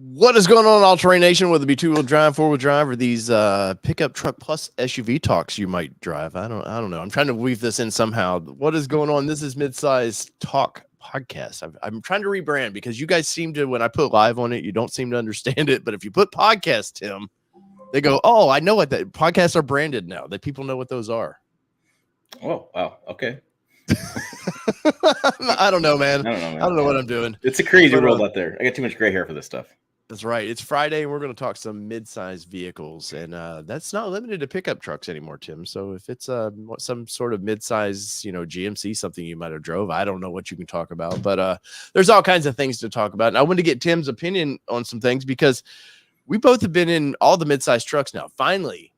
What is going on, All Terrain Nation? Whether it be two-wheel drive, four-wheel drive, or these pickup truck plus SUV talks you might drive. I don't know. I'm trying to weave this in somehow. What is going on? This is Midsize Talk Podcast. I'm trying to rebrand because you guys seem to, when I put live on it, you don't seem to understand it. But if you put podcast, Tim, they go, "Oh, I know what that podcasts are branded now. That people know what those are." Oh, wow. Okay. I don't know, man. I don't know, man. I don't know what I'm doing. It's a crazy world out there. I got too much gray hair for this stuff. That's right. It's Friday, and we're going to talk some mid-sized vehicles, and that's not limited to pickup trucks anymore, Tim. So if it's some sort of mid-size, GMC, something you might have drove, I don't know what you can talk about, but there's all kinds of things to talk about. And I wanted to get Tim's opinion on some things because we both have been in all the mid-sized trucks now. Finally,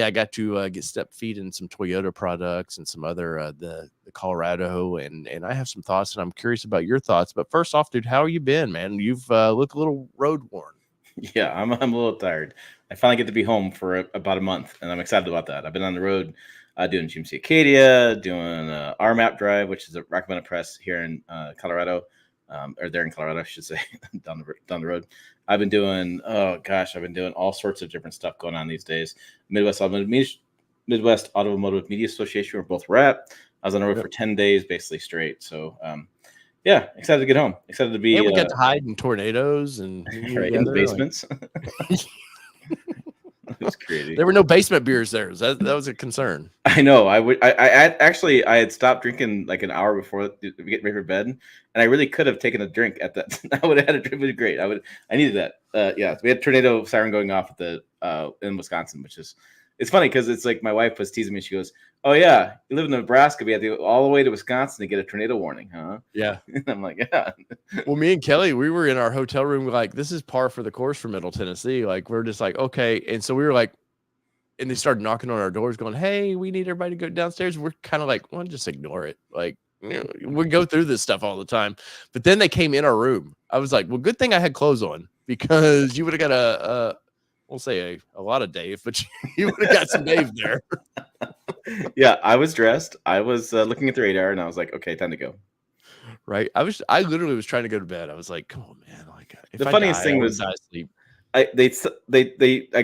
I got to get step feet in some Toyota products and some other the Colorado, and I have some thoughts, and I'm curious about your thoughts. But first off, dude, how you been, man? You've looked a little road worn. Yeah, I'm a little tired. I finally get to be home for about a month, and I'm excited about that. I've been on the road doing GMC Acadia, doing RMAP Drive, which is a recommended press here in Colorado, or there in Colorado, I should say, down the road. I've been doing all sorts of different stuff going on these days. Midwest Automotive Media Association, we're both at. I was on the road for 10 days, basically straight. So, yeah, excited to get home. Excited to be. And we got to hide in tornadoes and right, in the basements. It was crazy. There were no basement beers there. That was a concern. I know. I had stopped drinking like an hour before we get ready for bed, and I really could have taken a drink at that. I would have had a drink. It was great. I needed that. Yeah, we had a tornado siren going off at the in Wisconsin, which is. It's funny because it's like my wife was teasing me. She goes, "Oh yeah, you live in Nebraska. We had to go all the way to Wisconsin to get a tornado warning, huh?" Yeah. And I'm like, "Yeah." Well, me and Kelly, we were in our hotel room. Like, this is par for the course for Middle Tennessee. Like, we're just like, okay. And so we were like, and they started knocking on our doors, going, "Hey, we need everybody to go downstairs." We're kind of like, well, just ignore it. Like, we go through this stuff all the time. But then they came in our room. I was like, well, good thing I had clothes on because you would have got we'll say a lot of Dave, but you would have got some Dave there. Yeah, I was dressed. I was looking at the radar, and I was like, okay, time to go. Right. I literally was trying to go to bed. I was like, come on, man. Like, the funniest thing was I sleep. I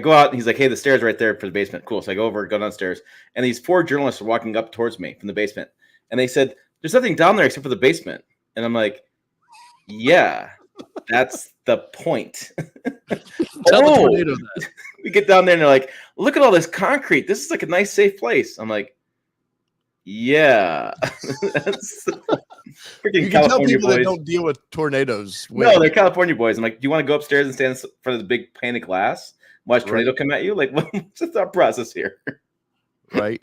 go out, and he's like, hey, the stairs right there for the basement. Cool. So I go downstairs, and these 4 journalists are walking up towards me from the basement, and they said, there's nothing down there except for the basement. And I'm like, yeah, that's the point. Tell the tornado that. We get down there and they're like, look at all this concrete. This is like a nice, safe place. I'm like, yeah. That's freaking California boys. That don't deal with tornadoes. No, they're California boys. I'm like, do you want to go upstairs and stand in front of the big pane of glass? Watch tornado come at you? Like, what's the thought process here? Right.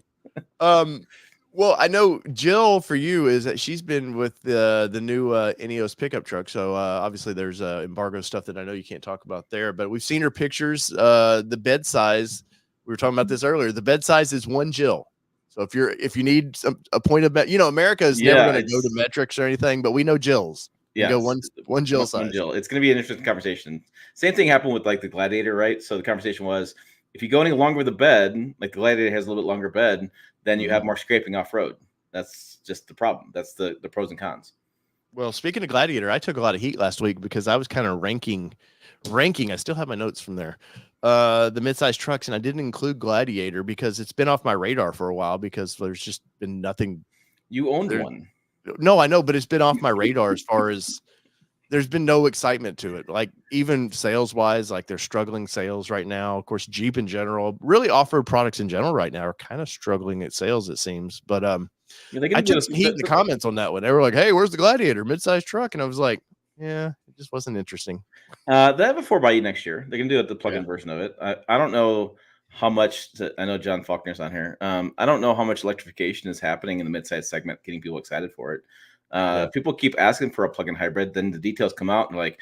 Well, I know Jill for you is that she's been with the new Ineos pickup truck. So obviously there's embargo stuff that I know you can't talk about there, but we've seen her pictures. The bed size, we were talking about this earlier. The bed size is 1 Jill. So if you need a point of America is never going to go to metrics or anything, but we know Jill's. Yeah, go one Jill size. 1 Jill. It's going to be an interesting conversation. Same thing happened with like the Gladiator, right? So the conversation was, if you go any longer with the bed, like the Gladiator has a little bit longer bed, then you have more scraping off road. That's just the problem. That's the pros and cons. Well, speaking of Gladiator, I took a lot of heat last week because I was kind of ranking. I still have my notes from there. The midsize trucks, and I didn't include Gladiator because it's been off my radar for a while because there's just been nothing. You owned one. No, I know, but it's been off my radar as far as there's been no excitement to it. Like even sales wise, like they're struggling sales right now. Of course, Jeep in general, really off-road products in general right now are kind of struggling at sales, it seems. But I took some heat in the comments on that one. They were like, hey, where's the Gladiator midsize truck? And I was like, yeah, it just wasn't interesting. They have a 4xe next year. They can do the plug-in version of it. I don't know how much I know John Faulkner's on here. I don't know how much electrification is happening in the midsize segment, getting people excited for it. People keep asking for a plug-in hybrid. Then the details come out and like,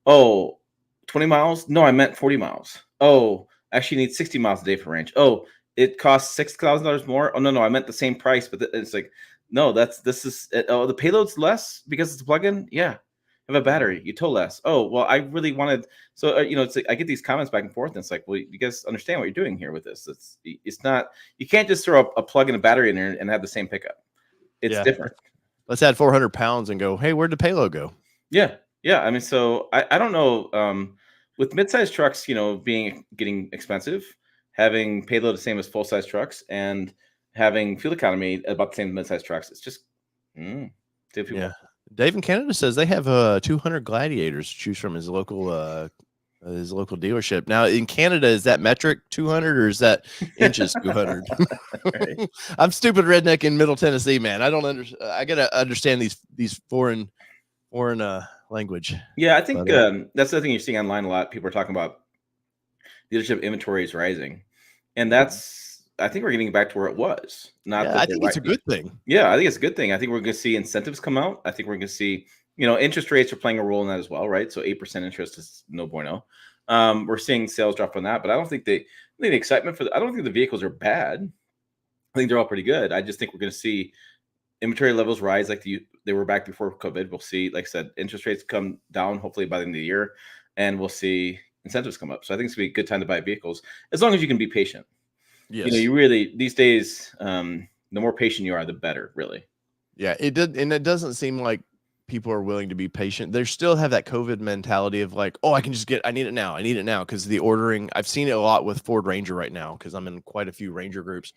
oh, 20 miles? No, I meant 40 miles. Oh, actually need 60 miles a day for range. Oh, it costs $6,000 more. Oh, no, I meant the same price. But it's like, no, the payload's less because it's a plug-in. Yeah. Have a battery. You tow less. Oh, well, I really wanted. So, it's like I get these comments back and forth. And it's like, well, you guys understand what you're doing here with this. It's not, you can't just throw a plug and a battery in there and have the same pickup. It's different. Let's add 400 pounds and go, hey, where'd the payload go? Yeah. I mean, so I don't know with midsize trucks, getting expensive, having payload the same as full size trucks, and having fuel economy about the same as midsize trucks, it's just see what people. Yeah. Dave in Canada says they have 200 Gladiators to choose from his local dealership. Now in Canada, is that metric 200 or is that inches 200? Right. I'm stupid redneck in Middle Tennessee, man. I don't understand. I gotta understand these foreign language. Yeah, I think But, that's the thing you're seeing online a lot. People are talking about dealership inventory is rising, and that's I think we're getting back to where it was. Not yeah, that I they're think it's right. a good thing. Yeah, I think it's a good thing. I think we're going to see incentives come out. I think we're going to see, interest rates are playing a role in that as well, right? So 8% interest is no bueno. We're seeing sales drop on that, but I don't think I think the excitement I don't think the vehicles are bad. I think they're all pretty good. I just think we're going to see inventory levels rise like they were back before COVID. We'll see, like I said, interest rates come down hopefully by the end of the year, and we'll see incentives come up. So I think it's going to be a good time to buy vehicles as long as you can be patient. Yes. You really these days, the more patient you are, the better, really. Yeah, it did, and it doesn't seem like people are willing to be patient. They still have that COVID mentality of like, oh, I need it now. I need it now because the ordering. I've seen it a lot with Ford Ranger right now because I'm in quite a few Ranger groups,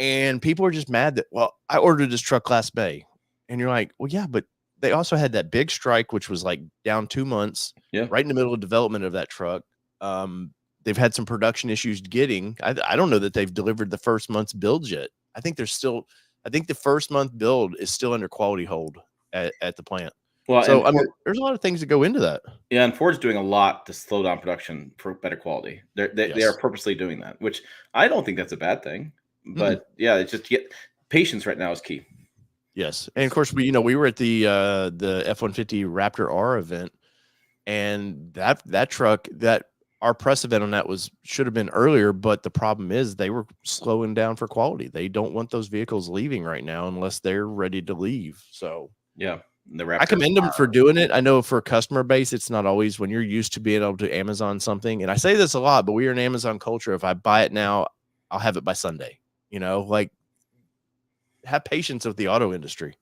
and people are just mad that, well, I ordered this truck last May, and you're like, well, yeah, but they also had that big strike, which was like down 2 months, Yeah. right in the middle of development of that truck. They've had some production issues getting. I don't know that they've delivered the first month's build yet. I think there's still I think the first month build is still under quality hold at the plant. Well, So and I mean, there's a lot of things that go into that. yeah, and Ford's doing a lot to slow down production for better quality. They are Yes. purposely doing that, which I don't think that's a bad thing. Mm-mm. But yeah, it's just patience right now is key. Yes, and of course we were at the F-150 Raptor R event, and that truck that our press event on that should have been earlier, but the problem is they were slowing down for quality. They don't want those vehicles leaving right now unless they're ready to leave. So Yeah, the I Raptor. commend them for doing it. I know for a customer base, it's not always when you're used to being able to Amazon something. And I say this a lot, but we are an Amazon culture. If I buy it now, I'll have it by Sunday. Like have patience with the auto industry.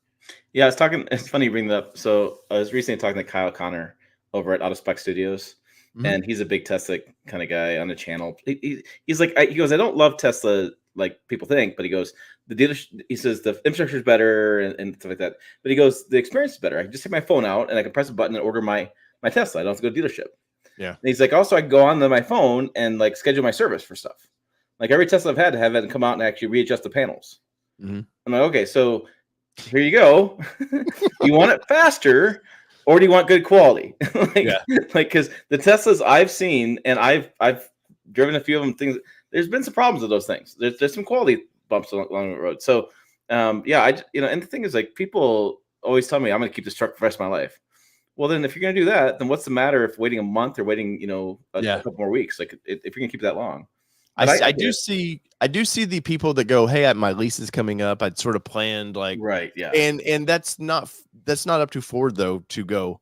Yeah, I was talking. It's funny you bring that up. So I was recently talking to Kyle Connor over at Auto Spec Studios, Mhm. and he's a big Tesla kind of guy on the channel. He's like, he goes, I don't love Tesla like people think, but he goes, the dealer. He says the infrastructure is better and stuff like that. But he goes, the experience is better. I can just take my phone out and I can press a button and order my Tesla. I don't have to go to dealership. Yeah. And he's like, also I can go on to my phone and like schedule my service for stuff. Like every Tesla I've had to have it come out and actually readjust the panels. Mhm. I'm like, okay, so here you go. You want it faster, or do you want good quality? Yeah. Because the Teslas I've seen, and I've driven a few of them. Things there's been some problems with those things. There's some quality bumps along the road. So yeah, and the thing is, like, people always tell me I'm going to keep this truck for the rest of my life. Well, then if you're going to do that, then what's the matter if waiting a month or waiting a couple more weeks? Like if you're going to keep it that long. But I I get it. I do see the people that go, hey, my lease is coming up. I'd sort of planned like, Right, yeah. and that's not up to Ford though to go,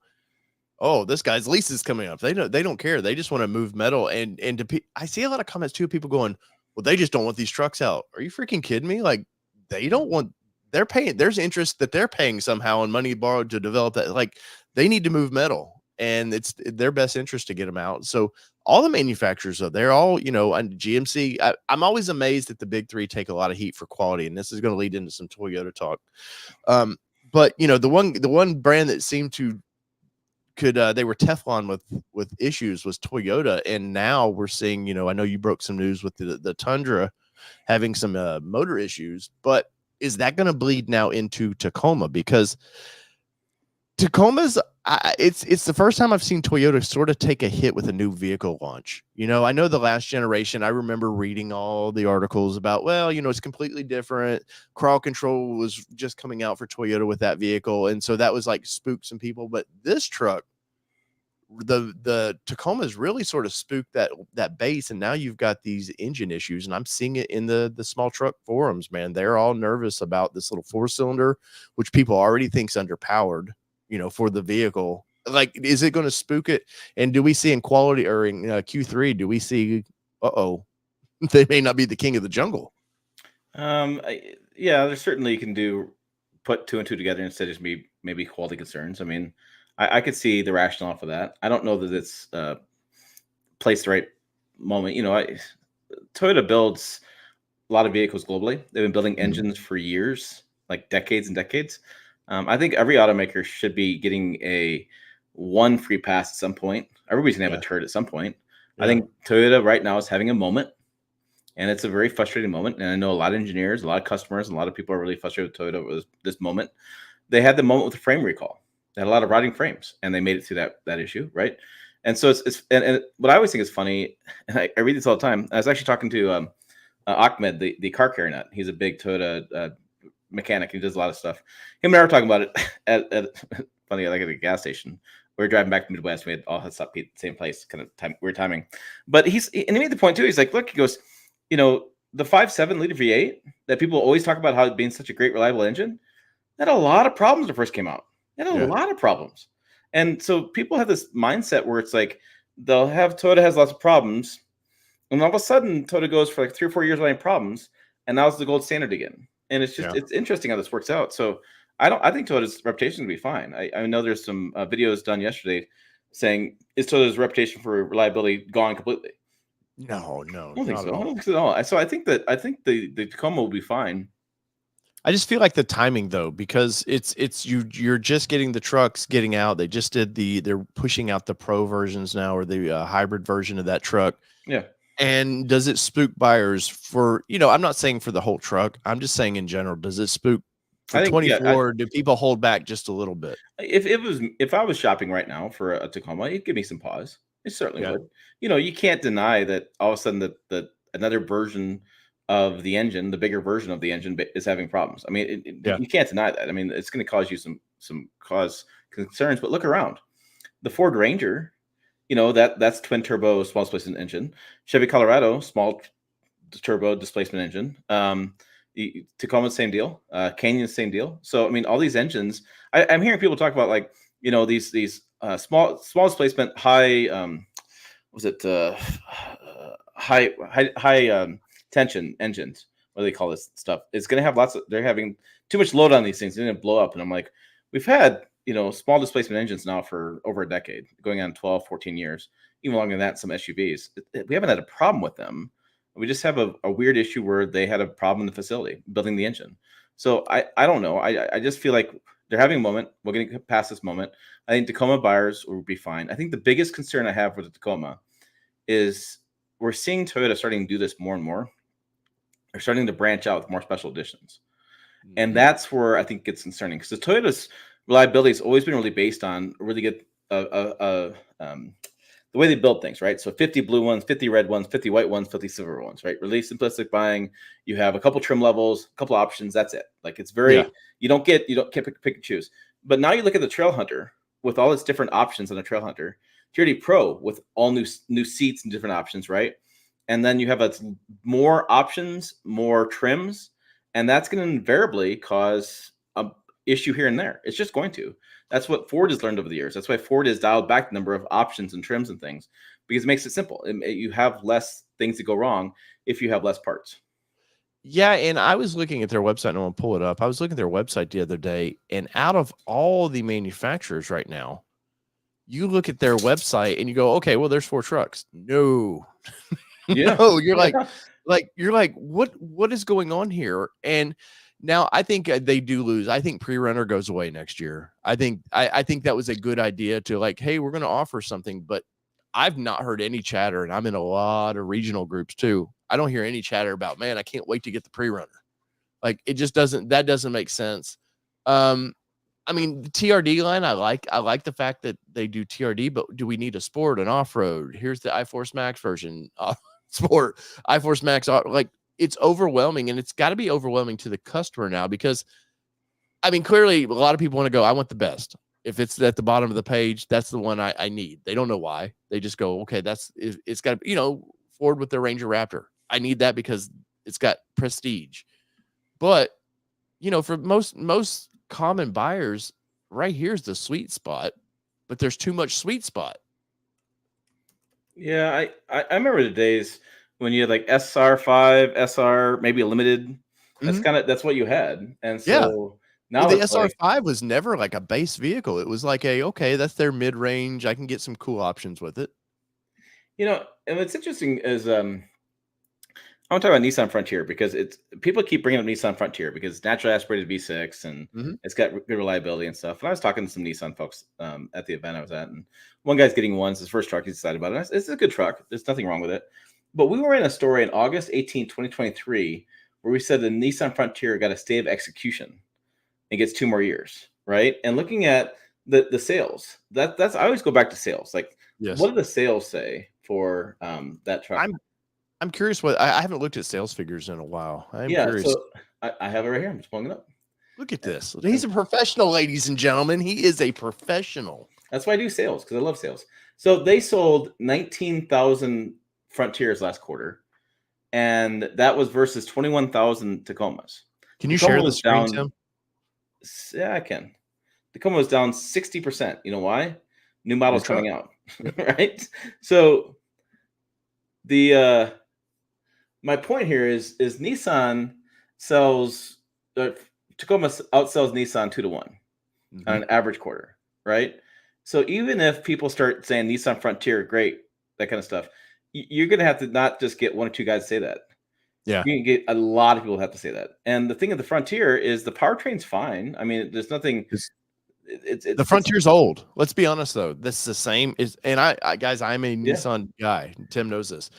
oh, this guy's lease is coming up. They don't care. They just want to move metal. I see a lot of comments too. People going, well, they just don't want these trucks out. Are you freaking kidding me? Like they don't want. They're paying. There's interest that they're paying somehow and money borrowed to develop that. Like they need to move metal, and it's their best interest to get them out. So all the manufacturers, though, they're all and GMC. I'm always amazed that the big three take a lot of heat for quality, and this is going to lead into some Toyota talk. But the one brand that seemed to they were Teflon with issues was Toyota, and now we're seeing, I know you broke some news with the Tundra having some motor issues, but is that going to bleed now into Tacoma? Because Tacoma's it's the first time I've seen Toyota sort of take a hit with a new vehicle launch. I know the last generation, I remember reading all the articles about, well, it's completely different. Crawl control was just coming out for Toyota with that vehicle, and so that was like spooked some people. But this truck, the Tacoma's really sort of spooked that base, and now you've got these engine issues, and I'm seeing it in the small truck forums. Man, they're all nervous about this little 4-cylinder, which people already think's underpowered, for the vehicle. Like, is it going to spook it? And do we see in quality or in Q3? Do we see? They may not be the king of the jungle. Yeah, there's certainly you can put two and two together instead of just maybe quality concerns. I mean, I could see the rationale for that. I don't know that it's place the right moment. Toyota builds a lot of vehicles globally. They've been building engines for years, like decades and decades. I think every automaker should be getting one free pass at some point. Everybody's gonna have a turret at some point. I think Toyota right now is having a moment, and it's a very frustrating moment. And I know a lot of engineers, a lot of customers, and a lot of people are really frustrated with Toyota over this moment. They had the moment with the frame recall. They had a lot of rotting frames, and they made it through that issue, right? And so and what I always think is funny, and I read this all the time. I was actually talking to Ahmed, the car carrier nut. He's a big Toyota mechanic. He does a lot of stuff. Him and I were talking about it at funny, like at a gas station. We were driving back to Midwest. We had all had stopped at the same place, kind of weird timing. But he made the point too. He's like, look, he goes, the 5.7 liter V8 that people always talk about how it being such a great reliable engine, that had a lot of problems when it first came out. It had a lot of problems. And so people have this mindset where it's like Toyota has lots of problems, and all of a sudden Toyota goes for like 3 or 4 years without any problems, and now it's the gold standard again. And it's just it's interesting how this works out. So I think Toyota's reputation will be fine. I know there's some videos done yesterday saying, is Toyota's reputation for reliability gone completely? No, I don't think so. I don't think so at all. So I think the Tacoma will be fine. I just feel like the timing though, because you're just getting the trucks getting out. They just they're pushing out the pro versions now, or the hybrid version of that truck. Yeah. And does it spook buyers for, I'm not saying for the whole truck. I'm just saying in general, does it spook for 24? Do people hold back just a little bit? If I was shopping right now for a Tacoma, it'd give me some pause. It certainly would. You can't deny that all of a sudden that another version of the engine, the bigger version of the engine, is having problems. I mean, you can't deny that. I mean, it's going to cause you some concerns. But look around, the Ford Ranger, that's twin turbo small displacement engine. Chevy Colorado, small turbo displacement engine. Tacoma, same deal. Canyon, same deal. So I mean, all these engines. I'm hearing people talk about like these small displacement high high tension engines. What do they call this stuff? It's going to have they're having too much load on these things. They're going to blow up. And I'm like, we've had small displacement engines now for over a decade, going on 12, 14 years, even longer than that. Some SUVs, we haven't had a problem with them. We just have a weird issue where they had a problem in the facility building the engine. So I don't know. I just feel like they're having a moment. We're getting past this moment. I think Tacoma buyers will be fine. I think the biggest concern I have with the Tacoma is we're seeing Toyota starting to do this more and more. They're starting to branch out with more special editions. And that's where I think it gets concerning, because the Toyota's reliability has always been really based on really good the way they build things, right? So 50 blue ones, 50 red ones, 50 white ones, 50 silver ones, right? Really simplistic buying. You have a couple trim levels, a couple options. That's it. Like it's very, you don't pick and choose. But now you look at the Trail Hunter with all its different options on the Trail Hunter, TRD Pro with all new seats and different options, right? And then you have more options, more trims, and that's going to invariably cause a issue here and there. It's just going to. That's what Ford has learned over the years. That's why Ford has dialed back the number of options and trims and things, because it makes it simple. You have less things that go wrong if you have less parts. Yeah, and I was looking at their website, and I want to pull it up. I was looking at their website the other day, and out of all the manufacturers right now, you look at their website and you go, okay, well, there's 4 trucks. No. No, you're like, what is going on here? And now I think they do lose. I think pre-runner goes away next year. I think that was a good idea to like, hey, we're going to offer something, but I've not heard any chatter, and I'm in a lot of regional groups too. I don't hear any chatter about, man, I can't wait to get the pre-runner. Like it just doesn't make sense. I mean, the TRD line, I like the fact that they do TRD, but do we need a sport and off-road? Here's the iForce Max version, sport, iForce Max, like it's overwhelming, and it's got to be overwhelming to the customer now, because I mean, clearly a lot of people want to go, I want the best. If it's at the bottom of the page, that's the one I need. They don't know why. They just go, okay, it's got, Ford with their Ranger Raptor. I need that because it's got prestige. But, for most common buyers, right here's the sweet spot, but there's too much sweet spot. Yeah, I remember the days when you had like SR5, SR, maybe a limited. That's what you had. And so now the SR5 was never like a base vehicle. It was like okay, that's their mid-range. I can get some cool options with it. And what's interesting is I want to talk about Nissan Frontier because it's people keep bringing up Nissan Frontier because it's naturally aspirated V6 and Mhm. it's got good reliability and stuff. And I was talking to some Nissan folks at the event I was at, and one guy's getting one. It's his first truck. He's excited about it. It's a good truck. There's nothing wrong with it. But we were in a story on August 18, 2023, where we said the Nissan Frontier got a stay of execution and gets 2 more years, right? And looking at the sales, that's I always go back to sales. Like, what Yes. do the sales say for that truck? I'm curious what I haven't looked at sales figures in a while. I'm Yeah, curious. so I have it right here. I'm just pulling it up. Look at this. And He's a professional, ladies and gentlemen. He is a professional. that's why I do sales because I love sales. So they sold 19,000 Frontiers last quarter, and that was versus 21,000 Tacomas. Can you Tacoma share the was screen, down. Tim? Yeah, I can. Tacoma was down 60%. You know why? New models truck. coming out, right? So the my point here is Nissan sells Tacoma outsells Nissan 2-1 on an average quarter, right? So even if people start saying Nissan Frontier, great, that kind of stuff, you're going to have to not just get one or two guys to say that. Yeah. You can get a lot of people to have to say that. And the thing of the Frontier is the powertrain's fine. I mean, there's nothing. The Frontier's old. Let's be honest, though. This is the same. And I guys, I'm a Nissan guy. Tim knows this,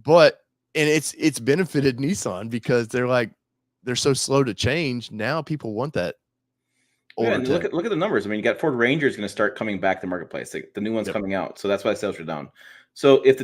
but it's benefited Nissan because they're so slow to change. Now people want that. Yeah, and look at the numbers. I mean, you got Ford Ranger is going to start coming back to the marketplace. Like, the new one's coming out, so that's why sales are down. So if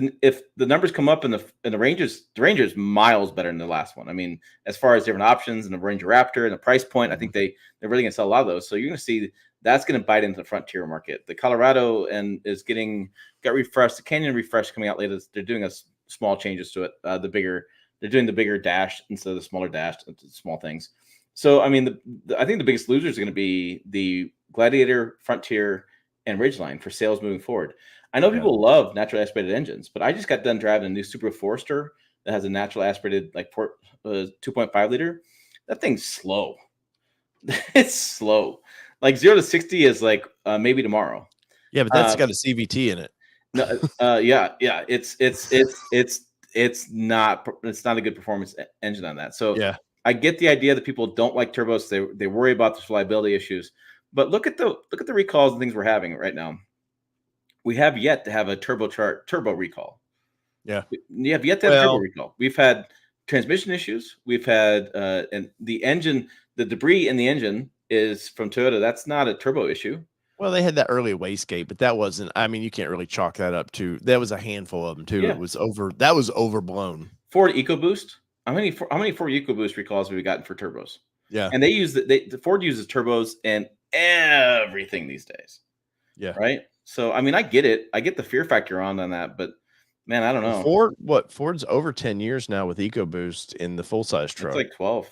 the numbers come up and the Ranger's miles better than the last one. I mean, as far as different options and the Ranger Raptor and the price point, I think they're really going to sell a lot of those. So you're going to see that's going to bite into the Frontier market. The Colorado got refreshed. The Canyon refresh coming out later. They're doing small changes to it. They're doing the bigger dash instead of the smaller dash. Small things. So, I mean, I think the biggest losers are going to be the Gladiator, Frontier, and Ridgeline for sales moving forward. I know people love naturally aspirated engines, but I just got done driving a new Subaru Forester that has a naturally aspirated 2.5 liter. That thing's slow. It's slow. Like 0 to 60 is like maybe tomorrow. Yeah, but that's got a CVT in it. No, yeah. It's not a good performance engine on that. So yeah. I get the idea that people don't like turbos. They worry about the reliability issues. But look at the recalls and things we're having right now. We have yet to have a turbo recall. Yeah. You have yet to have turbo recall. We've had transmission issues. We've had and the engine, the debris in the engine is from Toyota. That's not a turbo issue. Well, they had that early wastegate, but that wasn't. I mean, you can't really chalk that up to. That was a handful of them too. Yeah. That was overblown. Ford EcoBoost. How many Ford EcoBoost recalls have we gotten for turbos? Yeah. And they use the Ford uses turbos in everything these days. Yeah. Right. So I mean, I get it. I get the fear factor on that, but man, I don't know. Ford's over 10 years now with EcoBoost in the full size truck. It's like 12.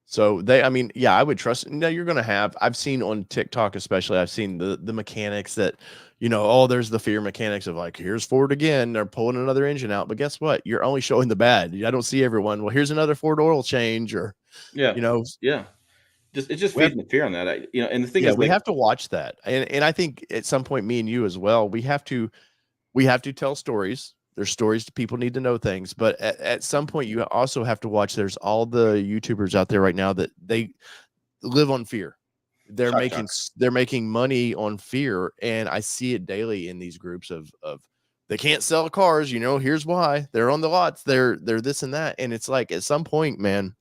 So I mean, yeah, I would trust. No, you're going to have, I've seen on TikTok, especially, I've seen the mechanics that, there's the fear mechanics of like, here's Ford again, they're pulling another engine out. But guess what? You're only showing the bad. I don't see everyone. Well, here's another Ford oil change or, yeah. It's just feeding the fear on that. And the thing is, we have to watch that. And I think at some point, me and you as well, we have to tell stories. There's stories people need to know things, but at some point you also have to watch. There's all the YouTubers out there right now that they live on fear. They're making money on fear. And I see it daily in these groups of they can't sell cars. Here's why. They're on the lots. They're this and that. And it's like, at some point, man,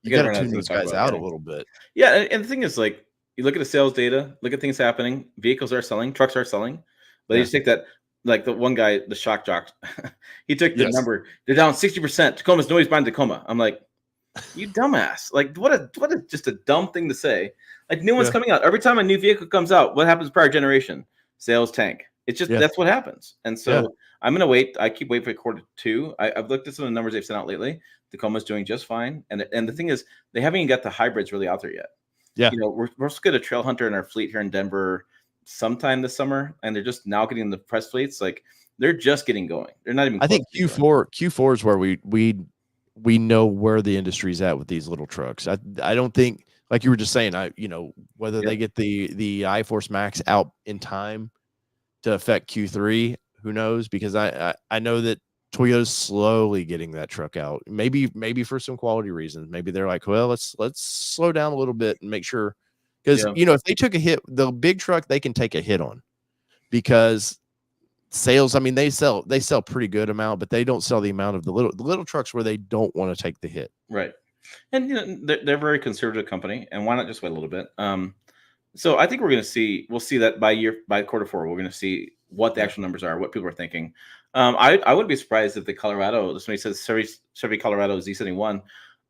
you got to tune those guys out a little bit. Yeah. And the thing is, like, you look at the sales data, look at things happening. Vehicles are selling, trucks are selling, but you just take that. Like the one guy, the shock jock, he took the number. They're down 60%. Tacoma's nobody's buying Tacoma. I'm like, you dumbass! Like, what a just a dumb thing to say. Like, new one's coming out. Every time a new vehicle comes out, what happens prior generation? Sales tank. It's just that's what happens. And so I'm gonna wait. I keep waiting for Q2. I've looked at some of the numbers they've sent out lately. Tacoma's doing just fine. And the thing is, they haven't even got the hybrids really out there yet. Yeah, we're supposed to get a Trail Hunter in our fleet here in Denver sometime this summer, and they're just now getting the press fleets. Like, they're just getting going. They're not even. I think Q4 is where we know where the industry's at with these little trucks. I don't think, like you were just saying, whether they get the iForce Max out in time to affect Q3, Who knows? Because I know that Toyota's slowly getting that truck out. Maybe for some quality reasons. Maybe they're like, well, let's slow down a little bit and make sure, because Yeah. if they took a hit, the big truck they can take a hit on, because sales, I mean, they sell pretty good amount, but they don't sell the amount of the little trucks where they don't want to take the hit. Right. And they're a very conservative company, and why not just wait a little bit? So I think we'll see that by quarter four, we're going to see what the actual numbers are, what people are thinking. I wouldn't be surprised if the Colorado, somebody says Chevy Colorado Z71.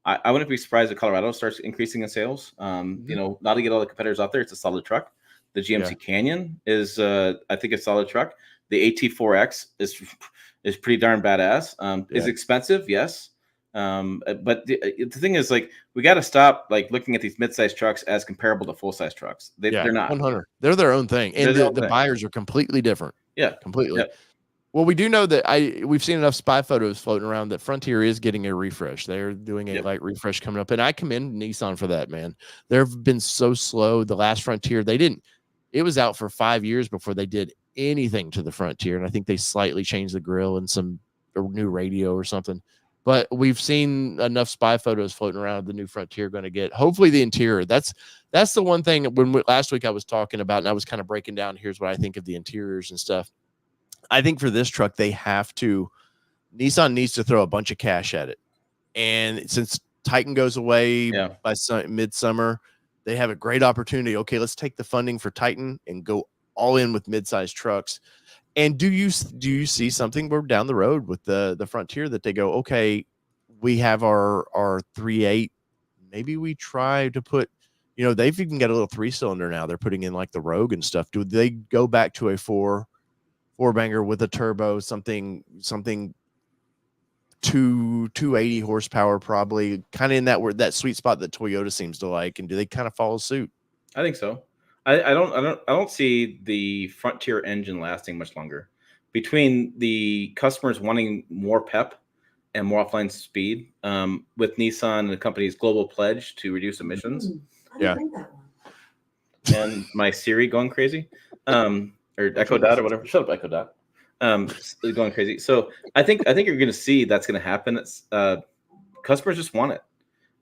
I wouldn't be surprised if Colorado starts increasing in sales. Not to get all the competitors out there, it's a solid truck. The GMC Canyon is, I think, a solid truck. The AT4X is pretty darn badass. Is expensive, yes. But the thing is, like, we got to stop looking at these mid-size trucks as comparable to full-size trucks. They're not. 100. They're their own thing, and the buyers are completely different. Yeah, completely. Yep. Well, we do know that we've seen enough spy photos floating around that Frontier is getting a refresh. They're doing a light refresh coming up, and I commend Nissan for that, man. They've been so slow. The last Frontier, it was out for 5 years before they did anything to the Frontier, and I think they slightly changed the grille and some new radio or something. But we've seen enough spy photos floating around the new Frontier going to get. Hopefully the interior. That's the one thing. Last week I was talking about, and I was kind of breaking down, here's what I think of the interiors and stuff. I think for this truck, Nissan needs to throw a bunch of cash at it. And since Titan goes away by midsummer, they have a great opportunity. Okay, let's take the funding for Titan and go all in with midsize trucks. And do you see something where down the road with the Frontier that they go, okay, we have our 3.8. Maybe we try to put, they've even got a little 3-cylinder now. They're putting in like the Rogue and stuff. Do they go back to a four-banger with a turbo, something 280 horsepower, probably kind of in that sweet spot that Toyota seems to like? And do they kind of follow suit? I think so. I don't see the Frontier engine lasting much longer. Between the customers wanting more pep and more offline speed, with Nissan and the company's global pledge to reduce emissions. And my Siri going crazy, or Echo Dot or whatever. Shut up, Echo Dot. Going crazy. So I think you're going to see that's going to happen. It's customers just want it.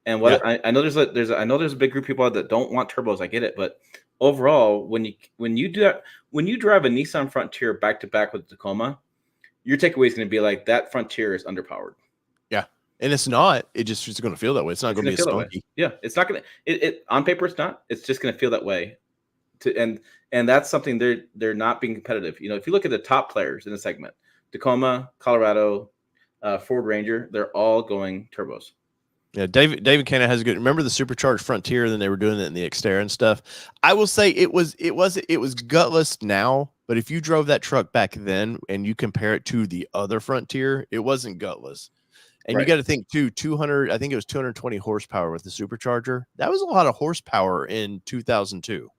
And I know there's a big group of people that don't want turbos. I get it, but overall, when you drive a Nissan Frontier back to back with the Tacoma, your takeaway is going to be like, that Frontier is underpowered. Yeah, and it's not. It's going to feel that way. It's not going to be spunky. Yeah, it's not going to. It on paper it's not. It's just going to feel that way. And that's something they're not being competitive. If you look at the top players in the segment, Tacoma, Colorado, Ford Ranger, they're all going turbos. Yeah, David Cannon has a good. Remember the supercharged Frontier? Then they were doing it in the Xterra and stuff. I will say it was gutless now, but if you drove that truck back then and you compare it to the other Frontier, it wasn't gutless. And you got to think too, 200. I think it was 220 horsepower with the supercharger. That was a lot of horsepower in 2002.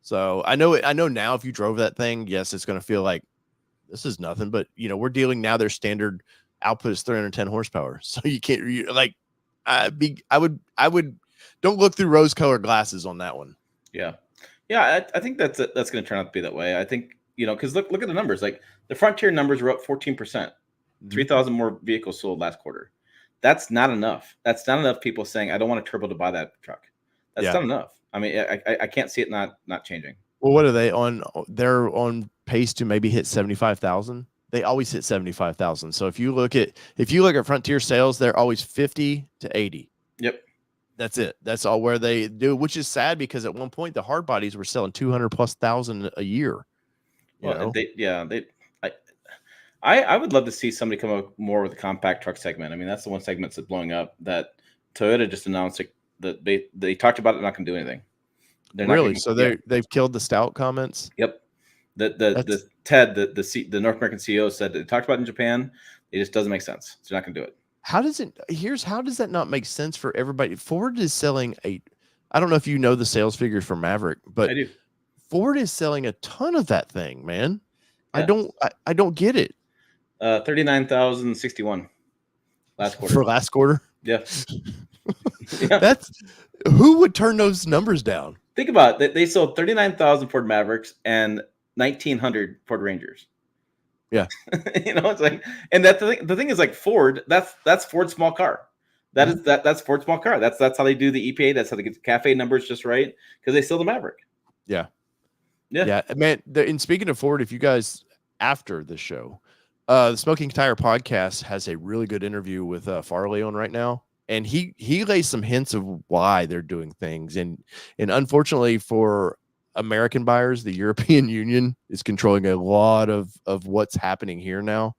So I know now if you drove that thing, yes, it's going to feel like this is nothing. But we're dealing now. Their standard output is 310 horsepower, so you can't I would don't look through rose-colored glasses on that one. Yeah. I think that's going to turn out to be that way. I think because look at the numbers. Like the Frontier numbers were up 14%, 3,000 more vehicles sold last quarter. That's not enough. That's not enough people saying, I don't want a turbo to buy that truck. That's not enough. I mean, I can't see it not changing. Well, what are they on? They're on pace to maybe hit 75,000. They always hit 75,000. So if you look at Frontier sales, they're always 50 to 80. Yep. That's it. That's all where they do, which is sad because at one point the hard bodies were selling 200,000+ a year. I would love to see somebody come up more with a compact truck segment. I mean, that's the one segment that's blowing up that Toyota just announced that they talked about it, not going to do anything. They're not really? So they've killed the Stout comments? Yep. The Ted, the North American CEO said that they talked about it in Japan. It just doesn't make sense. They're not going to do it. How does that not make sense for everybody? Ford is selling I don't know if you know the sales figures for Maverick, but I do. Ford is selling a ton of that thing, man. Yeah. I don't get it. 39,061 last quarter. For last quarter? Yeah. That's who would turn those numbers down? Think about it. They sold 39,000 Ford Mavericks and 1,900 Ford Rangers. Yeah. It's like, and that the thing is like Ford. That's Ford's small car. That's Ford's small car. That's how they do the EPA. That's how they get the CAFE numbers just right because they sell the Maverick. Yeah. Yeah. Yeah. Man, and speaking of Ford, if you guys after the show, the Smoking Tire podcast has a really good interview with Farley on right now. And he lays some hints of why they're doing things. And unfortunately for American buyers, the European Union is controlling a lot of what's happening here now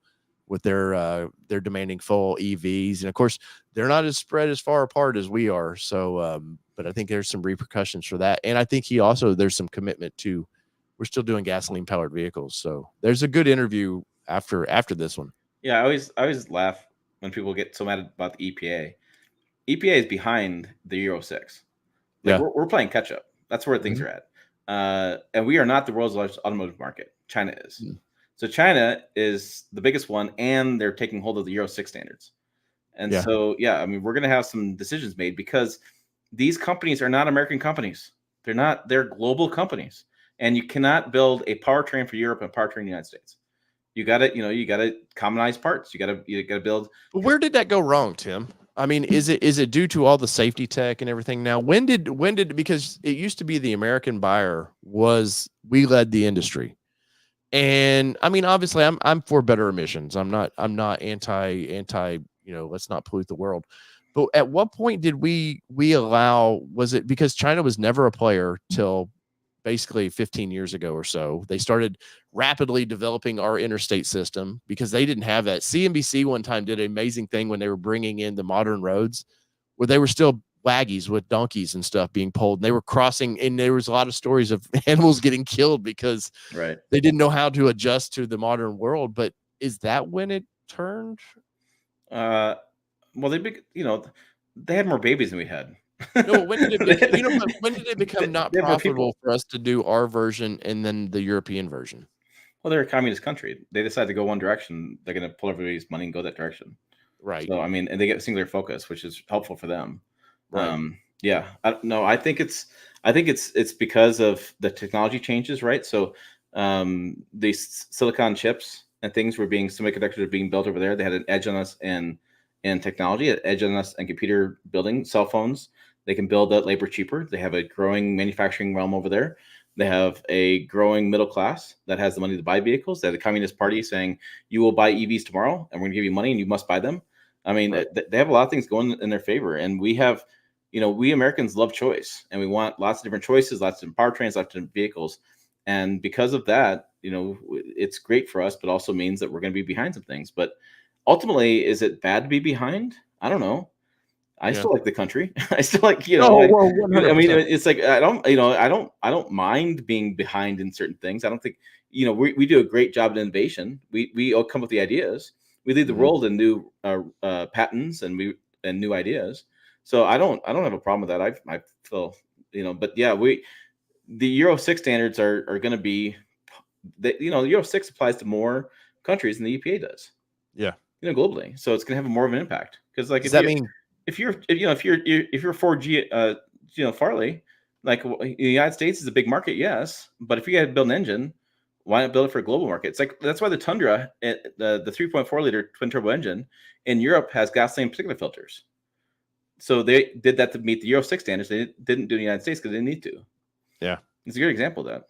with they're demanding full EVs. And of course, they're not as spread as far apart as we are. So but I think there's some repercussions for that. And I think there's some commitment to we're still doing gasoline powered vehicles. So there's a good interview after this one. Yeah, I always laugh when people get so mad about the EPA. EPA is behind the Euro 6. Like we're playing catch up. That's where things are at. And we are not the world's largest automotive market. China is. So China is the biggest one, and they're taking hold of the Euro 6 standards. And so, I mean, we're going to have some decisions made because these companies are not American companies. They're global companies. And you cannot build a powertrain for Europe and a powertrain in the United States. You got to commonize parts. You got to build. But where did that go wrong, Tim? I mean, is it due to all the safety tech and everything now? When did because it used to be the American buyer we led the industry. And I mean, obviously I'm for better emissions. I'm not anti, let's not pollute the world. But at what point did we allow, was it because China was never a player till basically 15 years ago or so? They started rapidly developing our interstate system because they didn't have that. CNBC one time did an amazing thing when they were bringing in the modern roads where they were still waggies with donkeys and stuff being pulled. And they were crossing, and there was a lot of stories of animals getting killed because they didn't know how to adjust to the modern world. But is that when it turned? Well, they had more babies than we had. No, when did it become not profitable for us to do our version and then the European version? Well, they're a communist country. They decide to go one direction. They're going to pull everybody's money and go that direction. Right. So, I mean, and they get singular focus, which is helpful for them. Right. I think it's because of the technology changes, right? So, these silicon chips and things semiconductors are being built over there. They had an edge on us in technology, an edge on us in computer building, cell phones. They can build that labor cheaper. They have a growing manufacturing realm over there. They have a growing middle class that has the money to buy vehicles. They have the Communist Party saying, you will buy EVs tomorrow and we're going to give you money and you must buy them. I mean, they have a lot of things going in their favor. And we have, we Americans love choice, and we want lots of different choices, lots of different powertrains, lots of different vehicles. And because of that, it's great for us, but also means that we're going to be behind some things. But ultimately, is it bad to be behind? I don't know. I still like the country. I still like, I mean, it's like, I don't mind being behind in certain things. I don't think, we do a great job in innovation. We all come with the ideas. We lead the world in new patents and new ideas. So I don't have a problem with that. I feel, but yeah, the Euro 6 standards are going to be, Euro 6 applies to more countries than the EPA does. Yeah. Globally. So it's going to have more of an impact because does that mean if you're 4G, Farley, like the United States is a big market, yes, but if you got to build an engine, why not build it for a global market? It's like that's why the Tundra, the 3.4 liter twin turbo engine in Europe has gasoline particulate filters. So they did that to meet the Euro 6 standards. They didn't do it in the United States because they didn't need to. Yeah, it's a good example of that.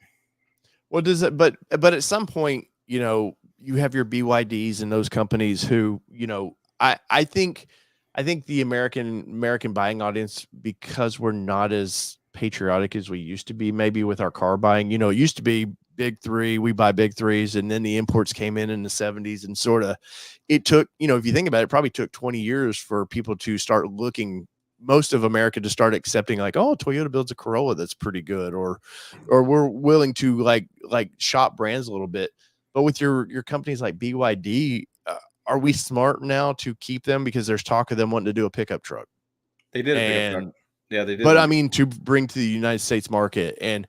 Well, does it? But at some point, you have your BYDs and those companies who, I think the American buying audience, because we're not as patriotic as we used to be, maybe with our car buying, it used to be big three, we buy big threes, and then the imports came in the 70s, and sort of it took, if you think about it, probably took 20 years for people to start looking, most of America to start accepting like, oh, Toyota builds a Corolla that's pretty good, or we're willing to like shop brands a little bit. But with your companies like BYD, are we smart now to keep them because there's talk of them wanting to do a pickup truck? They did a pickup truck. Yeah, they did. But I mean, to bring to the United States market. And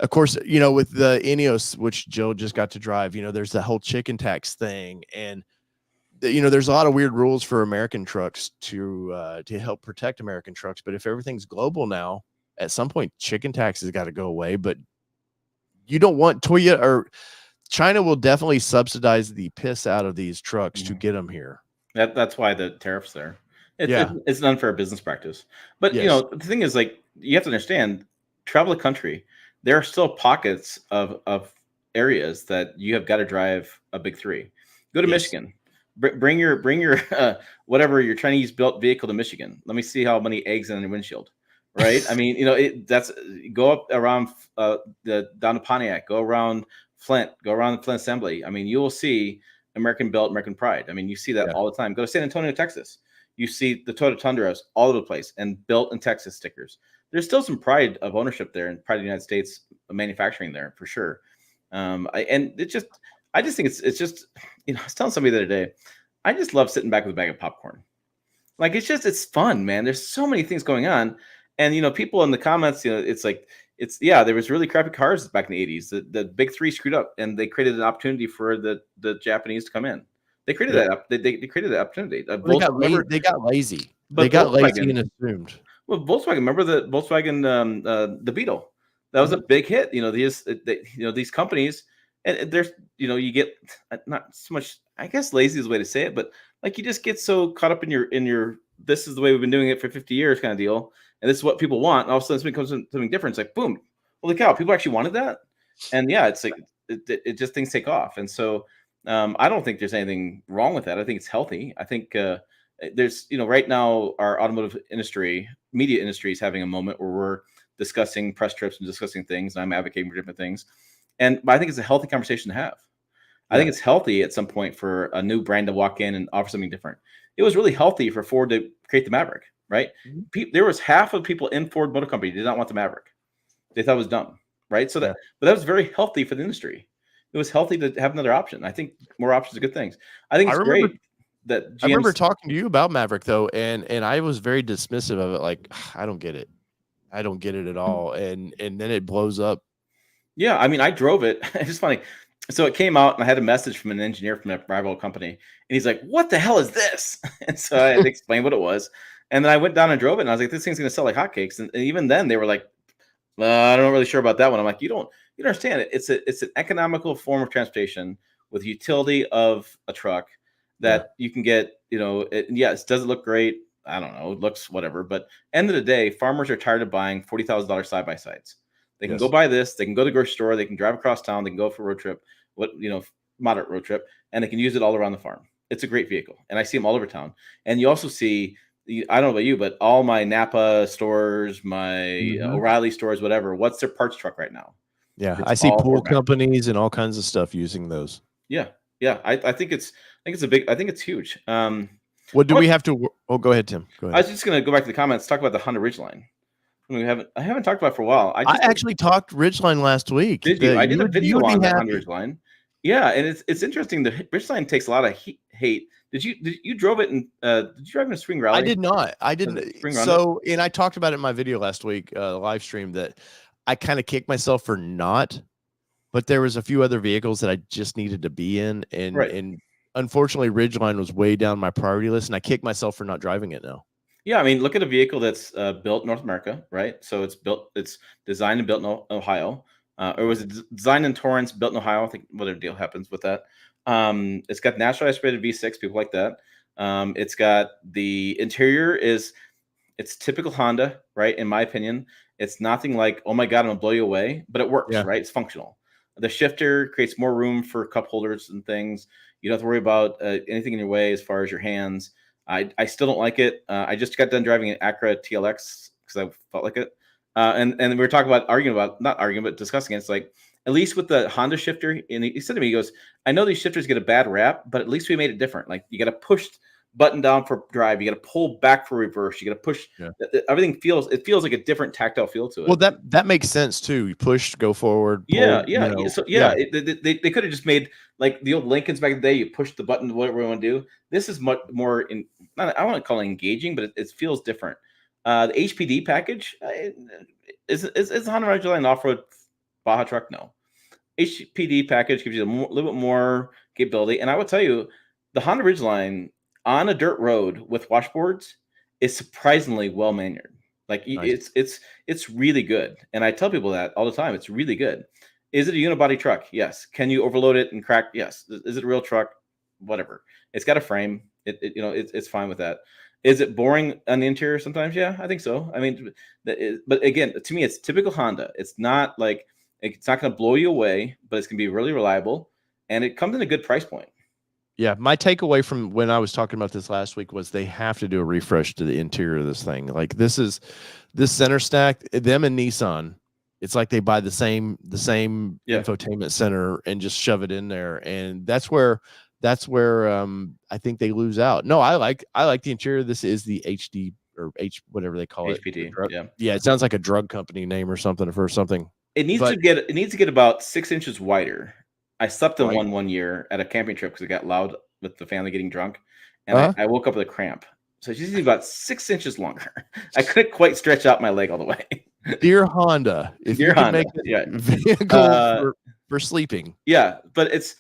of course, with the Ineos, which Jill just got to drive, there's the whole chicken tax thing. And, there's a lot of weird rules for American trucks to help protect American trucks. But if everything's global now, at some point, chicken tax has got to go away. But you don't want Toyota, or China will definitely subsidize the piss out of these trucks to get them here. That's why the tariffs there. It's an unfair business practice. But Yes. the thing is, like, you have to understand, travel the country, there are still pockets of areas that you have got to drive a big three. Go to Yes. Michigan. Bring your whatever your Chinese built vehicle to Michigan. Let me see how many eggs in your windshield. Right? I mean, that's go up around down to Pontiac, go around Flint, go around the Flint Assembly. I mean, you will see American built, American pride. I mean, you see that all the time. Go to San Antonio, Texas. You see the Toyota Tundras all over the place and built in Texas stickers. There's still some pride of ownership there and pride of the United States manufacturing there for sure. I just think it's just, I was telling somebody the other day, I just love sitting back with a bag of popcorn. Like, it's fun, man. There's so many things going on. And, people in the comments, it's like, there was really crappy cars back in the 80s. The big three screwed up and they created an opportunity for the Japanese to come in. They created that up. They created that opportunity. They got lazy. But they got lazy and assumed. Well, Volkswagen. Remember the Volkswagen, the Beetle? That was a big hit. These companies, and there's, you get not so much. I guess lazy is the way to say it, but like you just get so caught up in your. This is the way we've been doing it for 50 years, kind of deal, and this is what people want. And all of a sudden, something comes something different. It's like boom, holy cow! People actually wanted that, and yeah, it's like it just things take off, and so. I don't think there's anything wrong with that. I think it's healthy. I think there's, right now our automotive industry, media industry is having a moment where we're discussing press trips and discussing things. And I'm advocating for different things. But I think it's a healthy conversation to have. I think it's healthy at some point for a new brand to walk in and offer something different. It was really healthy for Ford to create the Maverick, right? There was half of people in Ford Motor Company did not want the Maverick. They thought it was dumb, right? But that was very healthy for the industry. It was healthy to have another option. I think more options are good things. I think it's great that I remember talking to you about Maverick though, and I was very dismissive of it. Like, I don't get it. I don't get it at all. And then it blows up. Yeah, I mean, I drove it. It's funny. So it came out, and I had a message from an engineer from a rival company, and he's like, "What the hell is this?" And so I had to explain what it was. And then I went down and drove it, and I was like, "This thing's going to sell like hotcakes." And even then, they were like, "I'm not really sure about that one." I'm like, "You don't understand it. It's an economical form of transportation with utility of a truck that you can get. Does it look great? I don't know. It looks whatever. But end of the day, farmers are tired of buying $40,000 side by sides. They can go buy this. They can go to the grocery store. They can drive across town. They can go for a road trip. Moderate road trip, and they can use it all around the farm. It's a great vehicle, and I see them all over town. And you also see. I don't know about you, but all my Napa stores, my O'Reilly stores, whatever. What's their parts truck right now? Yeah, I see pool companies and all kinds of stuff using those. Yeah. I think it's huge. What do we have to? Oh, go ahead, Tim. Go ahead. I was just gonna go back to the comments, talk about the Honda Ridgeline. I haven't talked about it for a while. I actually talked Ridgeline last week. Did you? I did a video on the Honda Ridgeline. Yeah, and it's interesting. The Ridgeline takes a lot of hate. Did you drove it and did you drive in a spring rally? I did not. I didn't. So, and I talked about it in my video last week, live stream, that I kind of kicked myself for not, but there was a few other vehicles that I just needed to be in, and unfortunately, Ridgeline was way down my priority list, and I kicked myself for not driving it now. Yeah, I mean, look at a vehicle that's built in North America, right? So it's designed and built in Ohio. Or was it designed in Torrance, built in Ohio? I think whatever deal happens with that. It's got naturally aspirated V6, people like that. It's got the interior it's typical Honda, right? In my opinion, it's nothing like, oh my God, I'm gonna blow you away, but it works, right? It's functional. The shifter creates more room for cup holders and things. You don't have to worry about anything in your way as far as your hands. I still don't like it. I just got done driving an Acura TLX because I felt like it. And we were talking about, not arguing, but discussing it. It's like, at least with the Honda shifter, and he said to me, he goes, I know these shifters get a bad rap, but at least we made it different. Like, you got to push button down for drive. You got to pull back for reverse. You got to push. Everything feels like a different tactile feel to it. Well, that makes sense too. You push, go forward. Pull, they could have just made like the old Lincolns back in the day. You push the button, whatever you want to do. This is much more I want to call it engaging, but it feels different. The HPD package is a Honda Ridgeline off-road Baja truck? No. HPD package gives you a little bit more capability, and I would tell you, the Honda Ridgeline on a dirt road with washboards is surprisingly well mannered. Like, nice. It's really good, and I tell people that all the time. It's really good. Is it a unibody truck? Yes. Can you overload it and crack? Yes. Is it a real truck? Whatever. It's got a frame. It's fine with that. Is it boring on the interior sometimes? Yeah, I think so. I mean, but again, to me, it's typical Honda. It's not like it's not going to blow you away, but it's going to be really reliable, and it comes in a good price point. Yeah, my takeaway from when I was talking about this last week was they have to do a refresh to the interior of this thing. Like this center stack, them and Nissan, it's like they buy the same infotainment center and just shove it in there, and that's where I think they lose out. No, I like the interior. This is the HD or H whatever they call HPT. it. Yeah, it sounds like a drug company name or something for something. It needs to get about 6 inches wider. I slept in one year at a camping trip because it got loud with the family getting drunk, and I woke up with a cramp. So she's about 6 inches longer. I couldn't quite stretch out my leg all the way. Dear Honda, if you can make a vehicle for sleeping. Yeah, but it's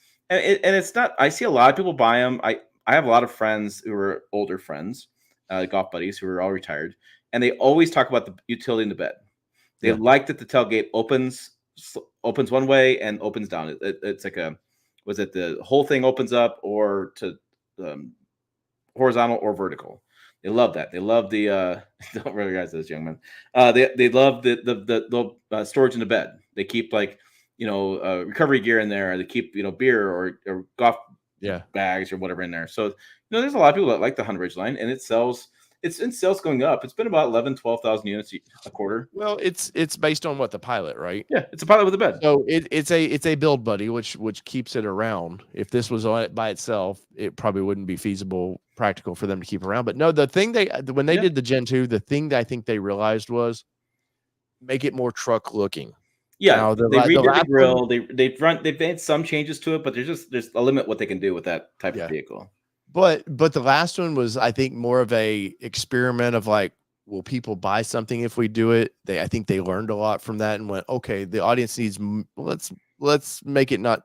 not. I see a lot of people buy them. I have a lot of friends who are older friends, golf buddies who are all retired, and they always talk about the utility in the bed. They like that the tailgate opens one way and opens down. It's like the whole thing opens up or to horizontal or vertical. They love that. They love the don't really guys this young man. They love the storage in the bed. They keep recovery gear in there. They keep beer or golf bags or whatever in there. So there's a lot of people that like the Honda Ridgeline, and it sells. It's in sales going up. It's been about 12,000 units a quarter. Well, it's based on what the Pilot, right? Yeah, it's a Pilot with a bed. So it's a build buddy, which keeps it around. If this was on it by itself, it probably wouldn't be practical for them to keep around. But no, the thing when they did the Gen 2, the thing that I think they realized was make it more truck looking. Yeah, now, they redid the grill. They've made some changes to it, but there's a limit what they can do with that type of vehicle. But the last one was, I think, more of a experiment of like, will people buy something if we do it? I think they learned a lot from that and went, okay, the audience needs, let's make it not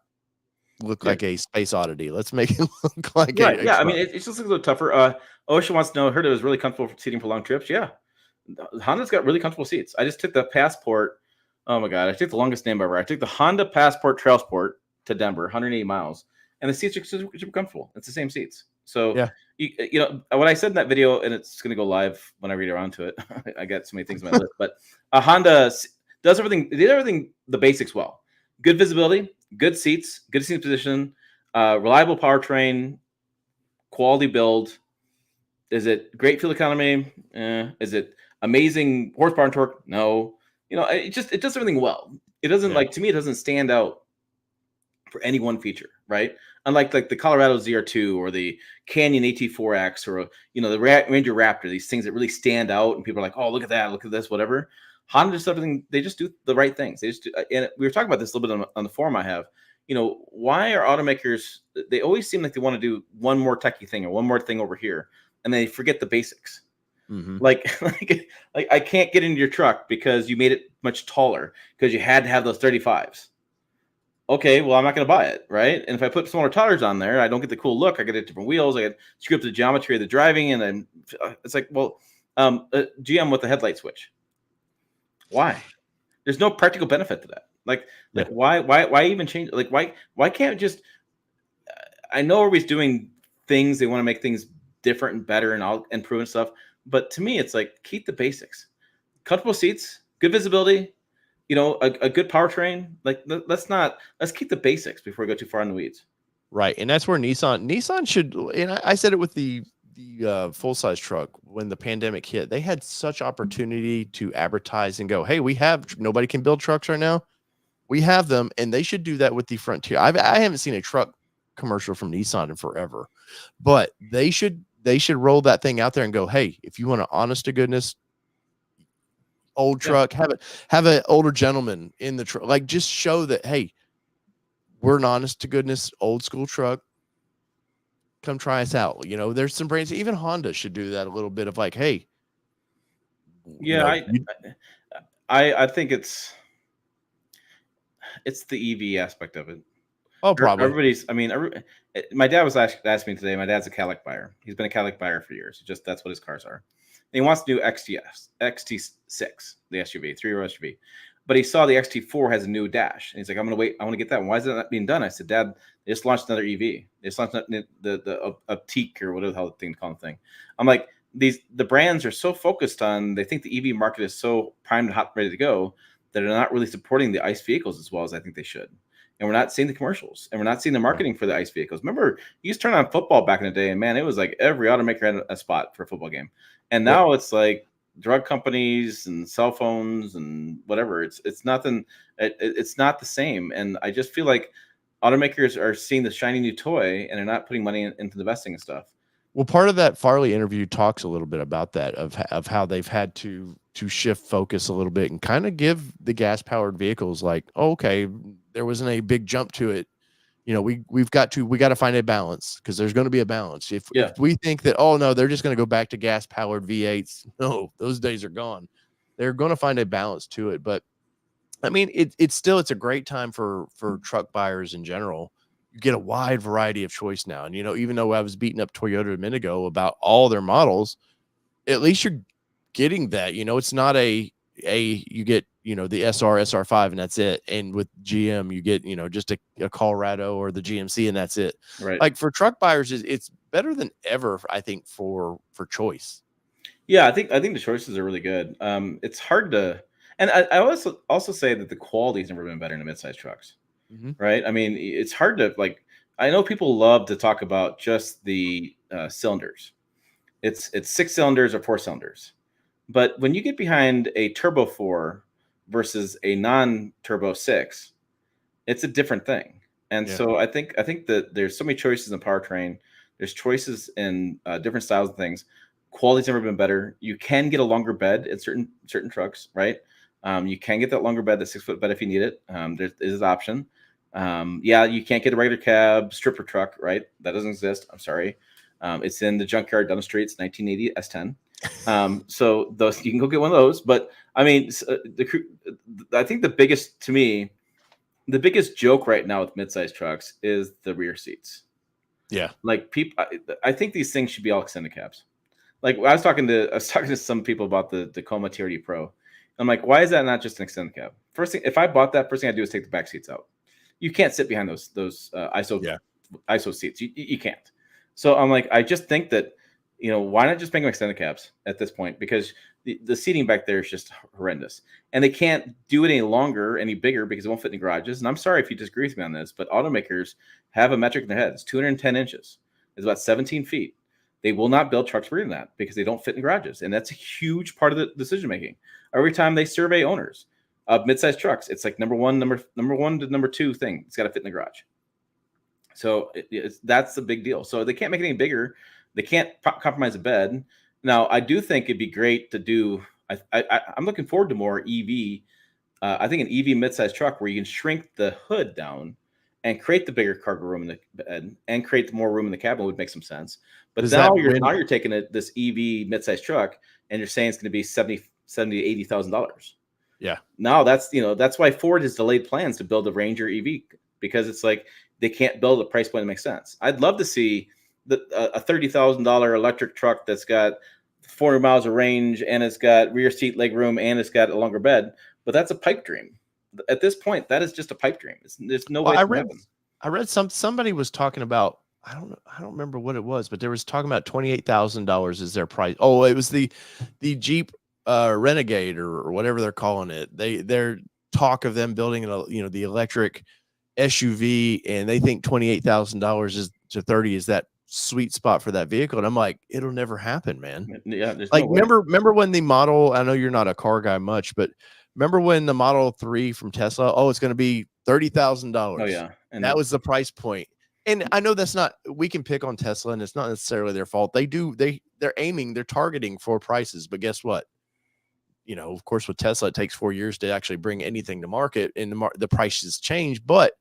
look like a space oddity. Let's make it look like I mean, it's just a little tougher. OSHA wants to know, I heard it was really comfortable for seating for long trips. Yeah, Honda's got really comfortable seats. I just took the Passport. Oh my God, I took the longest name ever. I took the Honda Passport Trail Sport to Denver, 180 miles, and the seats are super comfortable. It's the same seats. So what I said in that video, and it's going to go live when I read around to it. I got so many things on my list, but Honda does everything. They did everything, the basics well. Good visibility, good seats, good seat position, reliable powertrain, quality build. Is it great fuel economy? Is it amazing horsepower and torque? No. It does everything well. It doesn't to me, it doesn't stand out for any one feature, right? Unlike the Colorado ZR2 or the Canyon AT4X or the Ranger Raptor, these things that really stand out and people are like, oh, look at that, look at this, whatever. Honda does everything. They just do the right things. They just do, and we were talking about this a little bit on the forum I have. Why are automakers? They always seem like they want to do one more techie thing or one more thing over here, and they forget the basics. Mm-hmm. Like I can't get into your truck because you made it much taller because you had to have those 35s. Okay, well, I'm not going to buy it, right? And if I put smaller tires on there, I don't get the cool look. I get different wheels. I get screw up the geometry of the driving, and then it's like, well, GM with the headlight switch. Why? There's no practical benefit to that. Why even change? Why can't just? I know everybody's doing things. They want to make things different and better and improve and stuff. But to me, it's like keep the basics: comfortable seats, good visibility. A good powertrain. Let's keep the basics before we go too far in the weeds. Right. And that's where Nissan should, and I said it with the full-size truck when the pandemic hit. They had such opportunity to advertise and go, hey, nobody can build trucks right now. We have them, and they should do that with the Frontier. I haven't seen a truck commercial from Nissan in forever, but they should roll that thing out there and go, hey, if you want an honest to goodness old truck, have an older gentleman in the truck, just show that, hey, we're an honest to goodness old school truck. Come try us out. There's some brands, even Honda should do that a little bit of hey. Yeah, I think it's the EV aspect of it. Oh, probably. My dad was asking me today. My dad's a Cadillac buyer. He's been a Cadillac buyer for years. That's what his cars are. And he wants to do XT6, the SUV, 3-row SUV. but he saw the XT4 has a new dash, and he's like, "I'm gonna wait. I want to get that one. Why is that not being done?" I said, "Dad, they just launched another EV. They just launched the Teak or whatever the hell the thing called thing." I'm like, the brands are so focused on, they think the EV market is so primed and hot, ready to go, that they're not really supporting the ICE vehicles as well as I think they should. And we're not seeing the commercials, and we're not seeing the marketing for the ICE vehicles. Remember, you used to turn on football back in the day, and man, it was like every automaker had a spot for a football game. And now it's like drug companies and cell phones and whatever. It's nothing. It's not the same. And I just feel like automakers are seeing the shiny new toy, and they're not putting money into investing and stuff. Well, part of that Farley interview talks a little bit about that, of how they've had to shift focus a little bit and kind of give the gas powered vehicles like, oh, okay, there wasn't a big jump to it. You know, we got to find a balance, because there's going to be a balance. If we think that, oh no, they're just going to go back to gas powered V8s, no, those days are gone. They're going to find a balance to it. But I mean, it's a great time for truck buyers in general. You get a wide variety of choice now. And, you know, even though I was beating up Toyota a minute ago about all their models, at least you're getting that. You know, it's not you get, you know, the SR5 and that's it. And with GM, you get, you know, just a Colorado or the GMC and that's it. Right. Like for truck buyers, it's better than ever, I think, for choice. Yeah, I think the choices are really good. It's hard to, and I also say that the quality's never been better in the midsize trucks. Right? I mean, it's hard to, like, I know people love to talk about just the cylinders. It's 6 cylinders or 4 cylinders. But when you get behind a turbo 4 versus a non-turbo 6, it's a different thing. And so I think that there's so many choices in powertrain. There's choices in different styles of things. Quality's never been better. You can get a longer bed in certain trucks, right? You can get that longer bed, that 6-foot bed if you need it. There is an option. You can't get a regular cab stripper truck, right? That doesn't exist. I'm sorry. It's in the junkyard down the street. It's 1980 S10. So those, you can go get one of those. But I mean, I think the biggest joke right now with midsize trucks is the rear seats. Yeah. Like I think these things should be all extended cabs. Like I was talking to some people about the Tacoma TRD Pro. I'm like, why is that not just an extended cab? First thing, if I bought that, first thing I do is take the back seats out. You can't sit behind those ISO seats. You can't. So I'm like, I just think that, you know, why not just make them extended cabs at this point? Because the seating back there is just horrendous, and they can't do it any longer, any bigger, because it won't fit in the garages. And I'm sorry if you disagree with me on this, but automakers have a metric in their heads. 210 inches is about 17 feet. They will not build trucks bigger than that because they don't fit in garages, and that's a huge part of the decision making. Every time they survey owners of midsize trucks, it's like number one to number 2 thing. It's got to fit in the garage. So that's the big deal. So they can't make it any bigger. They can't compromise a bed. Now, I do think it'd be great to do. I'm looking forward to more EV. I think an EV midsize truck where you can shrink the hood down and create the bigger cargo room in the bed and create more room in the cabin would make some sense. But now you're taking this EV midsize truck and you're saying it's going to be $70,000 to $80,000. Yeah. Now that's why Ford has delayed plans to build a Ranger EV, because it's like they can't build a price point that makes sense. I'd love to see a $30,000 electric truck that's got 400 miles of range and it's got rear seat leg room and it's got a longer bed, but that's a pipe dream. At this point, that is just a pipe dream. There's no way. I read somebody was talking about, I don't remember what it was, but they was talking about $28,000 is their price. Oh, it was the Jeep Renegade or whatever they're calling it. Their talk of them building the electric SUV, and they think $28,000 to 30 is that sweet spot for that vehicle. And I'm like, it'll never happen, man. Yeah, there's like no way. remember when the model, I know you're not a car guy much, but remember when the Model 3 from Tesla, it's going to be $30,000. Oh yeah. And that was the price point. And I know that's not, we can pick on Tesla and it's not necessarily their fault. They're targeting for prices, but guess what? You know, of course, with Tesla, it takes 4 years to actually bring anything to market, and the prices change, but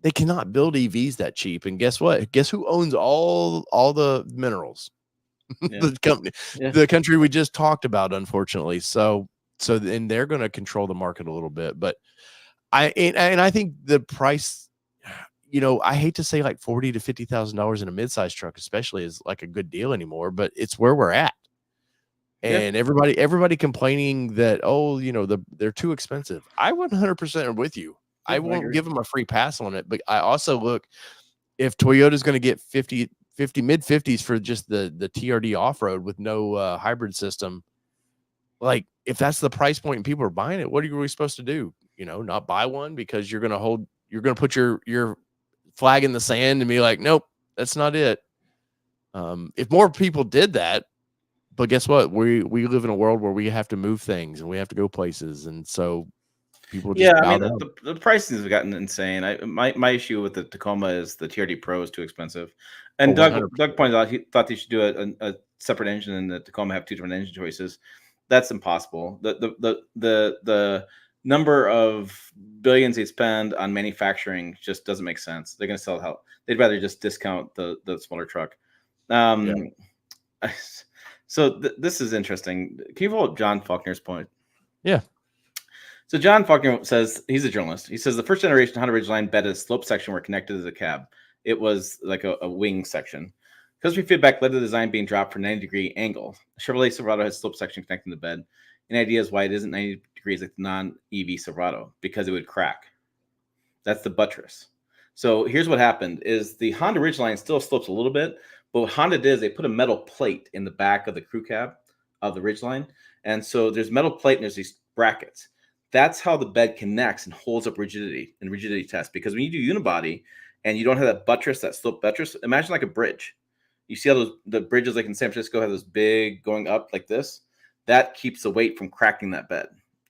they cannot build EVs that cheap. And guess what? Guess who owns all the minerals? Yeah. The company, the country we just talked about, unfortunately. So then they're going to control the market a little bit, but I think the price, you know, I hate to say like $40,000 to $50,000 in a midsize truck, especially, is like a good deal anymore, but it's where we're at. And everybody complaining that, oh, they're too expensive. I 100% am with you. Yeah, I I won't agree. give them a free pass on it, but I also look, if Toyota's going to get 50 mid 50s for just the TRD off-road with no hybrid system, like if that's the price point and people are buying it, what are you really supposed to do? Not buy one because you're going to put your flag in the sand and be like, nope, that's not it. If more people did that, but guess what? We live in a world where we have to move things and we have to go places, and so people just Yeah, I bow mean down. the pricing has gotten insane. My issue with the Tacoma is the TRD Pro is too expensive, Oh, and Doug 100%. Doug pointed out he thought they should do a separate engine and the Tacoma have two different engine choices. That's impossible. The number of billions they spend on manufacturing just doesn't make sense. They're going to sell how they'd rather just discount the smaller truck. Yeah. Um, so this is interesting. Can you follow up John Faulkner's point? Yeah. So John Faulkner says, he's a journalist. He says the first generation Honda Ridgeline bed and slope section were connected to the cab. It was like a wing section. Customer feedback led to the design being dropped for 90-degree angle. Chevrolet Silverado has slope section connecting the bed. An idea is why it isn't 90 degrees like the non-EV Silverado, because it would crack. That's the buttress. So here's what happened is the Honda Ridgeline still slopes a little bit, but what Honda did is they put a metal plate in the back of the crew cab of the Ridgeline. And so there's metal plate and there's these brackets. That's how the bed connects and holds up rigidity in rigidity test. Because when you do unibody and you don't have that buttress, that slope buttress, imagine like a bridge. You see how the bridges like in San Francisco have those big going up like this? That keeps the weight from cracking that bed.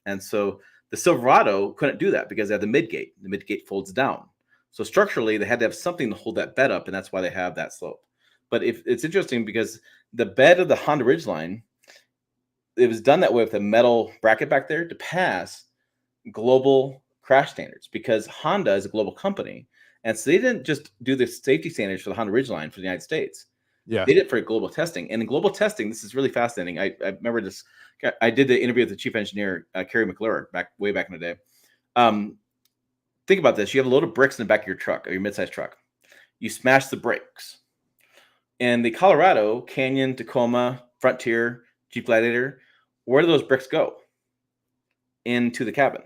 And so the Silverado couldn't do that because they had the midgate. The midgate folds down. So structurally, they had to have something to hold that bed up, and that's why they have that slope. But it's interesting because the bed of the Honda Ridgeline, it was done that way with a metal bracket back there to pass global crash standards because Honda is a global company. And so they didn't just do the safety standards for the Honda Ridgeline for the United States. Yeah. They did it for global testing. And in global testing, this is really fascinating. I remember this. I did the interview with the chief engineer, Kerry McClure, way back in the day. Think about this. You have a load of bricks in the back of your truck or your midsize truck. You smash the brakes. In the Colorado, Canyon, Tacoma, Frontier, Jeep Gladiator, where do those bricks go? Into the cabin,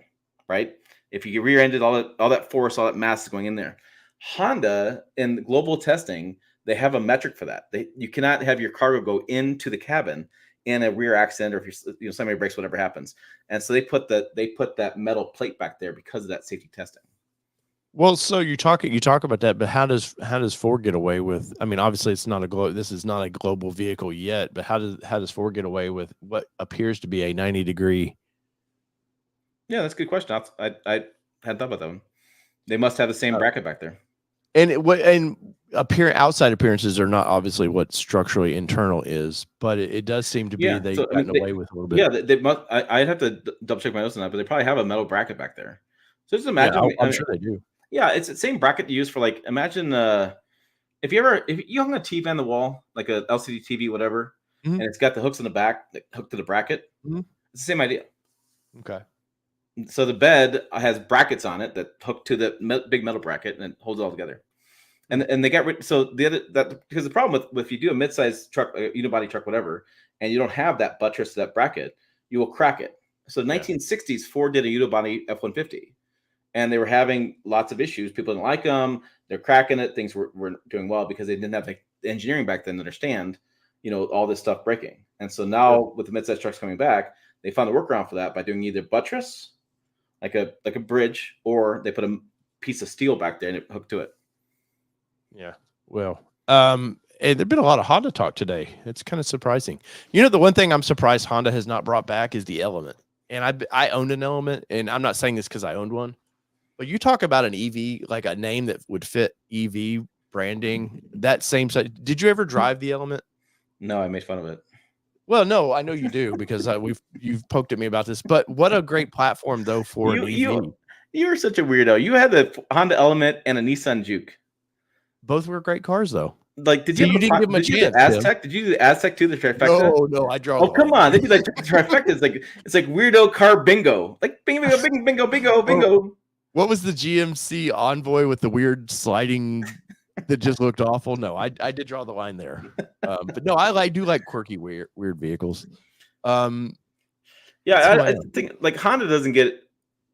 right? If you rear-ended all that force, all that mass is going in there. Honda, in global testing, they have a metric for that. You cannot have your cargo go into the cabin in a rear accident, or if somebody breaks, whatever happens. And so they put that metal plate back there because of that safety testing. Well, so you talk about that, but how does Ford get away with? I mean, obviously, this is not a global vehicle yet, but how does Ford get away with what appears to be a 90-degree? Yeah, that's a good question. I hadn't thought about that one. They must have the same bracket back there. And outside appearances are not obviously what structurally internal is, but it does seem to be they've gotten away with a little bit. Yeah, they must. I'd have to double check my notes on that, but they probably have a metal bracket back there. So just imagine. Yeah, I'm sure they do. Yeah, it's the same bracket you use for like imagine if you hung a TV on the wall, like a LCD TV, whatever, and it's got the hooks in the back that hook to the bracket. It's the same idea. Okay. So the bed has brackets on it that hook to the big metal bracket and it holds it all together. And they got rid. So because the problem with if you do a midsize truck, a unibody truck, whatever, and you don't have that buttress to that bracket, you will crack it. So 1960s, Ford did a unibody F-150, and they were having lots of issues. People didn't like them. They're cracking it. Things were doing well because they didn't have the engineering back then to understand, all this stuff breaking. And so now with the midsize trucks coming back, they found a workaround for that by doing either buttress, like a bridge, or they put a piece of steel back there and it hooked to it. Yeah. Well, and there've been a lot of Honda talk today. It's kind of surprising. The one thing I'm surprised Honda has not brought back is the Element. And I owned an Element, and I'm not saying this because I owned one, but you talk about an EV, like a name that would fit EV branding. That same side. Did you ever drive the Element? No, I made fun of it. Well, no, I know you do because you've poked at me about this. But what a great platform though for an EV. You were such a weirdo. You had the Honda Element and a Nissan Juke. Both were great cars, though. Like, did you didn't give them a chance? The Aztec? Did you do the Aztec too? The trifecta? No, I draw. Oh, come on! They do like trifecta. It's like weirdo car bingo. Like bingo, bingo, bingo, bingo. What was the GMC Envoy with the weird sliding that just looked awful? No, I did draw the line there. But no, I do like quirky, weird vehicles. That's who I I am. think like Honda doesn't get.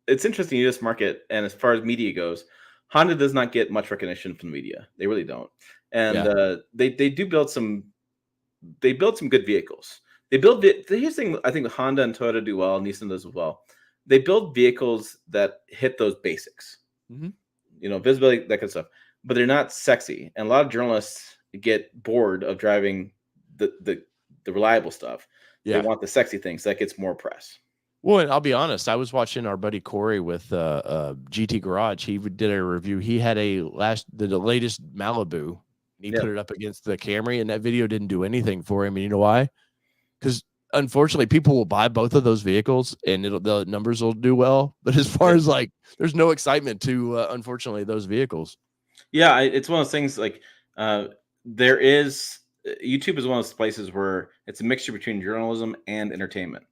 It's interesting U.S. market, and as far as media goes, Honda does not get much recognition from the media. They really don't, and Yeah. they do build some. They build some good vehicles. They build here's the thing. I think Honda and Toyota do well. Nissan does as well. They build vehicles that hit those basics. Hmm. Visibility, that kind of stuff. But they're not sexy, and a lot of journalists get bored of driving the reliable stuff. They Yeah. want the sexy things that gets more press. Well, and I'll be honest. I was watching our buddy Corey with GT Garage. He did a review. He had the latest Malibu. And he Yeah. put it up against the Camry, and that video didn't do anything for him. And you know why? Because unfortunately, people will buy both of those vehicles, and the numbers will do well. But as far as like, there's no excitement to unfortunately those vehicles. Yeah, it's one of those things like there is YouTube is one of those places where it's a mixture between journalism and entertainment.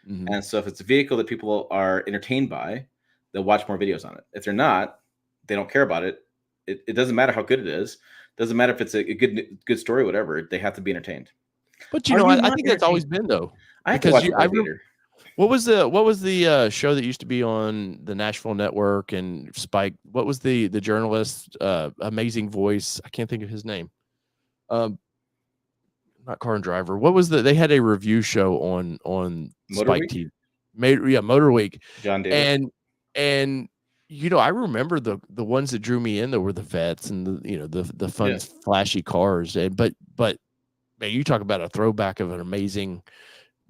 Mm-hmm. And so if it's a vehicle that people are entertained by, they'll watch more videos on it. If they're not, they don't care about it. It doesn't matter how good it is. Doesn't matter if it's a good story, whatever. They have to be entertained. But Are you I not think that's always entertained? been though. I have to Because watch Gladiator. what was the show that used to be on the Nashville Network and Spike? What was the journalist amazing voice? I can't think of his name. Not Car and Driver. What was they had a review show on Motor Spike Week? TV. Motor Week. John Davis. And I remember the ones that drew me in that were the vets and the fun flashy cars. And but man, you talk about a throwback of an amazing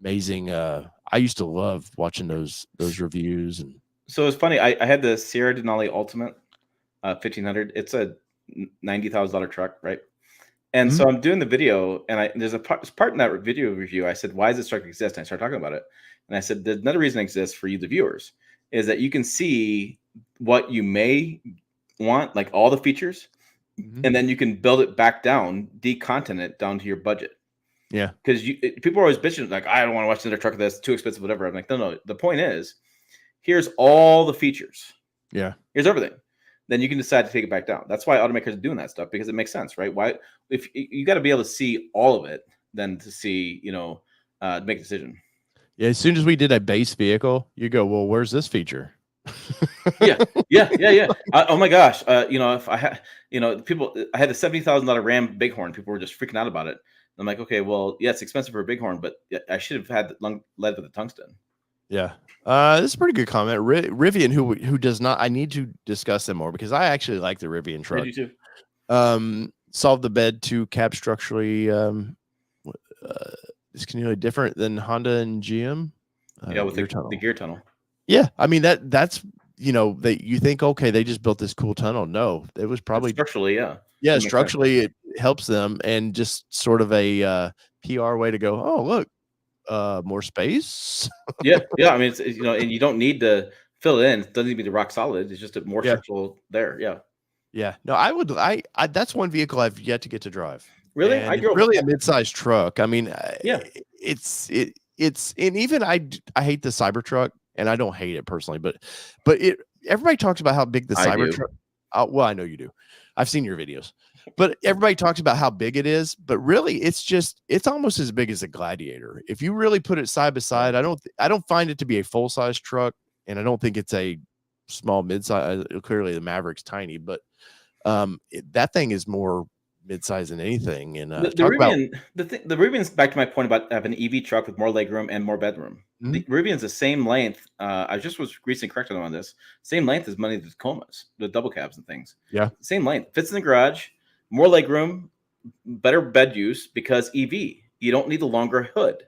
I used to love watching those reviews. And so it's funny. I had the Sierra Denali Ultimate 1500. It's a $90,000 truck, right? And so I'm doing the video, and there's a part in that video review. I said, "Why does this truck exist?" And I started talking about it, and I said, "There's another reason it exists for you, the viewers, is that you can see what you may want, like all the features, and then you can build it back down, decontent it down to your budget." Yeah, because people are always bitching like, "I don't want to watch another truck that's too expensive, whatever." I'm like, no. The point is, here's all the features. Yeah, here's everything. Then you can decide to take it back down. That's why automakers are doing that stuff, because it makes sense, right? Why, if you got to be able to see all of it, then to see, make a decision. Yeah, as soon as we did a base vehicle, you go, well, where's this feature? yeah. Oh my gosh, if I had, people, I had the $70,000 Ram Bighorn. People were just freaking out about it. I'm like, okay, well, yeah, it's expensive for a Bighorn, but I should have had lead with the tungsten. Yeah. This is a pretty good comment. Rivian, who does not, I need to discuss them more because I actually like the Rivian truck. You too. Solved the bed to cab structurally is continually different than Honda and GM. With the gear tunnel. Yeah, I mean that's that you think, okay, they just built this cool tunnel. No, it was probably structurally, structurally it helps them, and just sort of a PR way to go, oh look, more space. yeah. I mean, it's and you don't need to fill it in. It doesn't need to be the rock solid. It's just a more structural there. Yeah. No, I that's one vehicle I've yet to get to drive. Really? And it's really a mid-sized truck. I mean, it's and even I hate the Cybertruck, and I don't hate it personally, but everybody talks about how big the Cybertruck. Well, I know you do. I've seen your videos, but everybody talks about how big it is, but really it's almost as big as a Gladiator. If you really put it side by side, I don't find it to be a full-size truck, and I don't think it's a small mid-size. Clearly the Maverick's tiny, but that thing is more mid-size than anything. And the Rivian's back to my point about having an EV truck with more legroom and more bedroom. The Rivian's the same length. I just was recently corrected on this. Same length as many of the Tacomas, the double cabs and things. Yeah, same length. Fits in the garage. More legroom, better bed use because EV. You don't need the longer hood.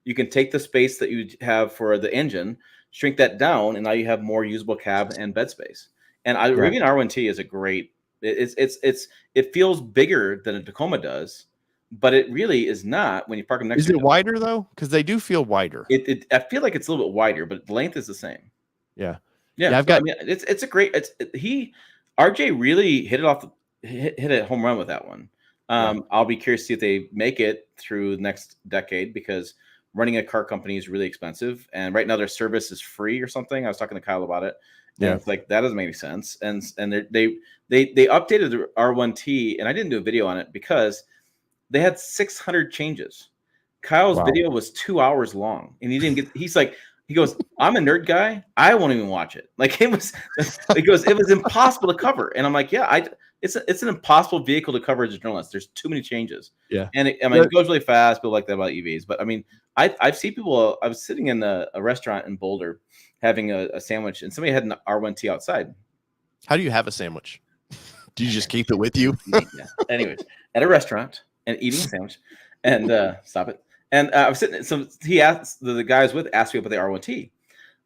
You can take the space that you have for the engine, shrink that down, and now you have more usable cab and bed space. And Rivian R1T is a great. It feels bigger than a Tacoma does, but it really is not when you park them next to it wider though? Because they do feel wider. I feel like it's a little bit wider, but the length is the same. Yeah. I've got. I mean, it's a great. RJ really hit a home run with that one. I'll be curious to see if they make it through the next decade, because running a car company is really expensive, and right now their service is free or something. I was talking to Kyle about it. And it's like, that doesn't make any sense. And they updated the R1T, and I didn't do a video on it because they had 600 changes. Kyle's Wow. video was 2 hours long, and he didn't get. He's like, he goes, "I'm a nerd guy. I won't even watch it." Like it was, he goes, "It was impossible to cover." And I'm like, "Yeah, it's an impossible vehicle to cover as a journalist. There's too many changes." Yeah. And I mean, it goes really fast. People like that about EVs, but I mean, I've seen people. I was sitting in a restaurant in Boulder having a sandwich, and somebody had an R1T outside. How do you have a sandwich? Do you just keep it with you? Yeah. Anyways, at a restaurant and eating a sandwich, and stop it. And I was sitting. So he asked the guy I was with asked me about the R1T.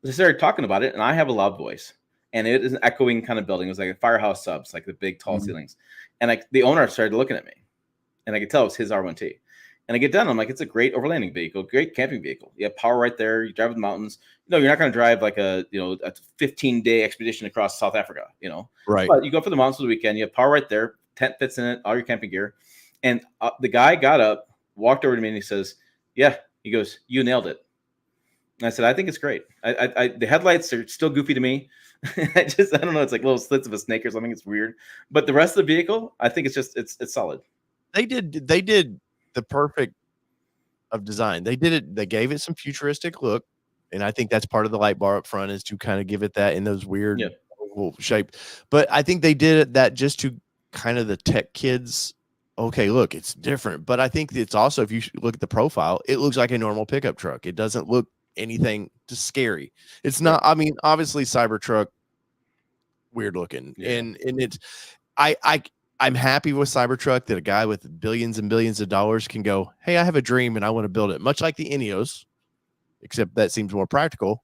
They started talking about it, and I have a loud voice, and it is an echoing kind of building. It was like a firehouse subs, like the big tall ceilings. And the owner started looking at me, and I could tell it was his R1T. And I get done, I'm like, it's a great overlanding vehicle, great camping vehicle. You have power right there. You drive in the mountains. You're not going to drive like a 15-day expedition across South Africa, Right. But you go for the mountains for the weekend. You have power right there. Tent fits in it. All your camping gear. And the guy got up, walked over to me, and he says, "Yeah." He goes, "You nailed it." And I said, "I think it's great. The headlights are still goofy to me. I don't know. It's like little slits of a snake or something. It's weird. But the rest of the vehicle, I think it's solid." They did the perfect of design. They did it. They gave it some futuristic look, and I think that's part of the light bar up front is to kind of give it that in those weird oval shape. But I think they did it that just to kind of the tech kids. Okay, look, it's different. But I think it's also, if you look at the profile, it looks like a normal pickup truck. It doesn't look anything just scary. It's not. I mean, obviously, Cybertruck, weird looking, and it's I'm happy with Cybertruck that a guy with billions and billions of dollars can go, "Hey, I have a dream and I want to build it," much like the Ineos, except that seems more practical.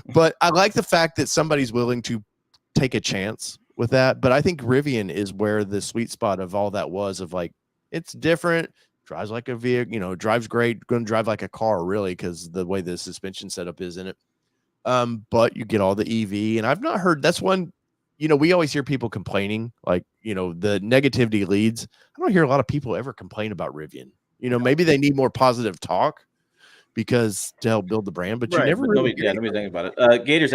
But I like the fact that somebody's willing to take a chance with that. But I think Rivian is where the sweet spot of all that was, of like, it's different, drives like a vehicle, drives great, going to drive like a car, really, because the way the suspension setup is in it. But you get all the EV, and I've not heard that's one. We always hear people complaining, like, the negativity leads. I don't hear a lot of people ever complain about Rivian. Maybe they need more positive talk because to help build the brand, but you never really nobody's thinking about it. Gators